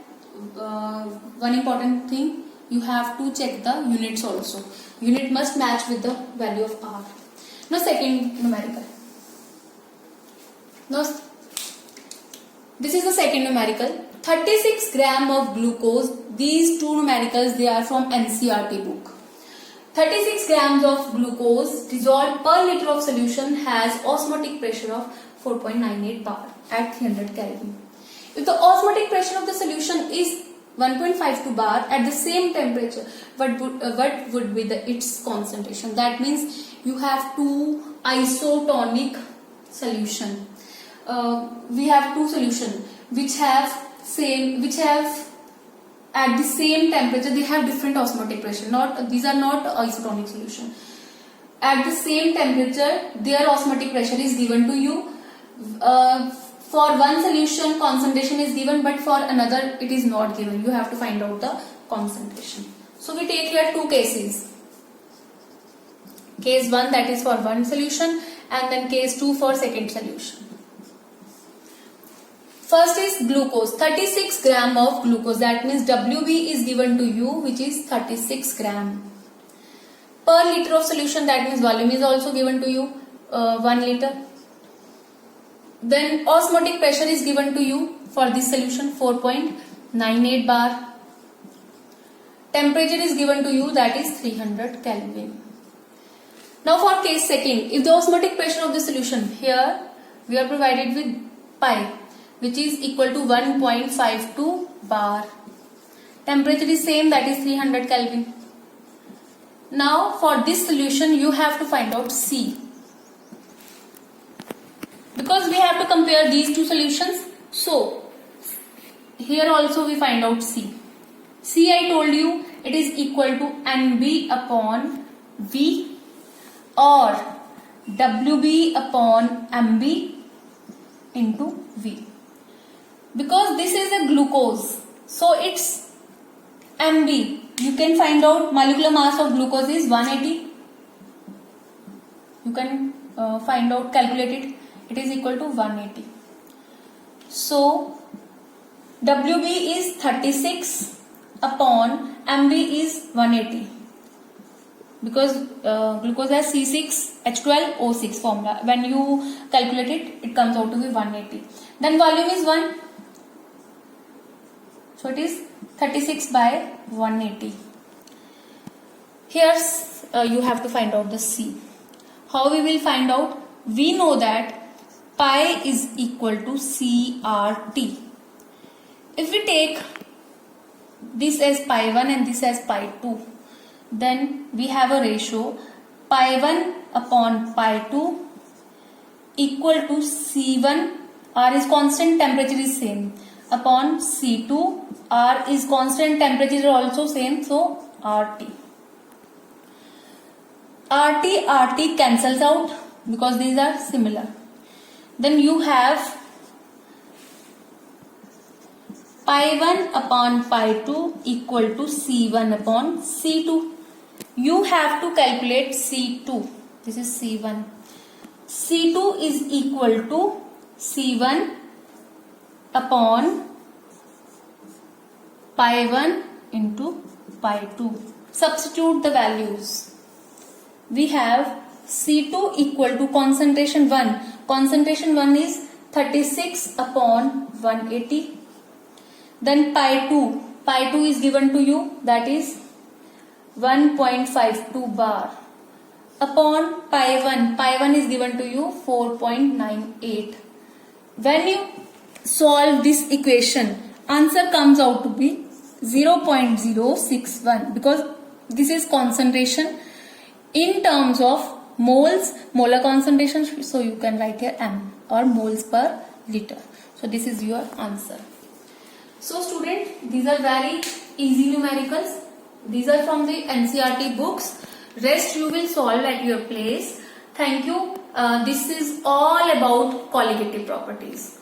one important thing, you have to check the units also. Unit must match with the value of R. Now second numerical. Now this is the second numerical. 36 gram of glucose. These two numericals, they are from NCERT book. 36 grams of glucose dissolved per liter of solution has osmotic pressure of 4.98 bar at 300 Kelvin. If the osmotic pressure of the solution is 1.52 bar at the same temperature, what would be its concentration? That means you have two isotonic solution. We have two solutions which have at the same temperature, they have different osmotic pressure. These are not isotonic solution. At the same temperature, their osmotic pressure is given to you. for one solution concentration is given, but for another it is not given. You have to find out the concentration. So we take here two cases. Case 1, that is for one solution, and then case 2 for second solution. First is glucose, 36 gram of glucose, that means WB is given to you, which is 36 gram. Per liter of solution, that means volume is also given to you, 1 liter. Then osmotic pressure is given to you for this solution, 4.98 bar. Temperature is given to you, that is 300 Kelvin. Now for case second, if the osmotic pressure of the solution, here we are provided with pi, which is equal to 1.52 bar. Temperature is same, that is 300 Kelvin. Now for this solution you have to find out C. Because we have to compare these two solutions, so here also we find out C. C, I told you, it is equal to NB upon V or WB upon MB into V. Because this is a glucose, so it's MB. You can find out molecular mass of glucose is 180. You can find out, calculate it. It is equal to 180. So WB is 36 upon MB is 180. Because glucose has C6H12O6 formula. When you calculate it, it comes out to be 180. Then volume is 1. So it is 36 by 180. Here you have to find out the C. How we will find out? We know that pi is equal to CRT. If we take this as pi 1 and this as pi 2, then we have a ratio pi 1 upon pi 2 equal to C1, R is constant, temperature is same, upon C2, R is constant, temperature also same, so RT. RT cancels out because these are similar. Then you have pi 1 upon pi 2 equal to C1 upon C2. You have to calculate C2. This is C1. C2 is equal to C1 upon pi 1 into pi 2. Substitute the values. We have C2 equal to concentration 1. Concentration 1 is 36 upon 180. Then pi 2. Pi 2 is given to you, that is 1.52 bar. Upon pi 1. Pi 1 is given to you 4.98. When you solve this equation, answer comes out to be 0.061 because this is concentration in terms of moles, molar concentration, so you can write here M or moles per liter. So this is your answer. So student, these are very easy numericals. These are from the NCERT books. Rest you will solve at your place. Thank you. This is all about colligative properties.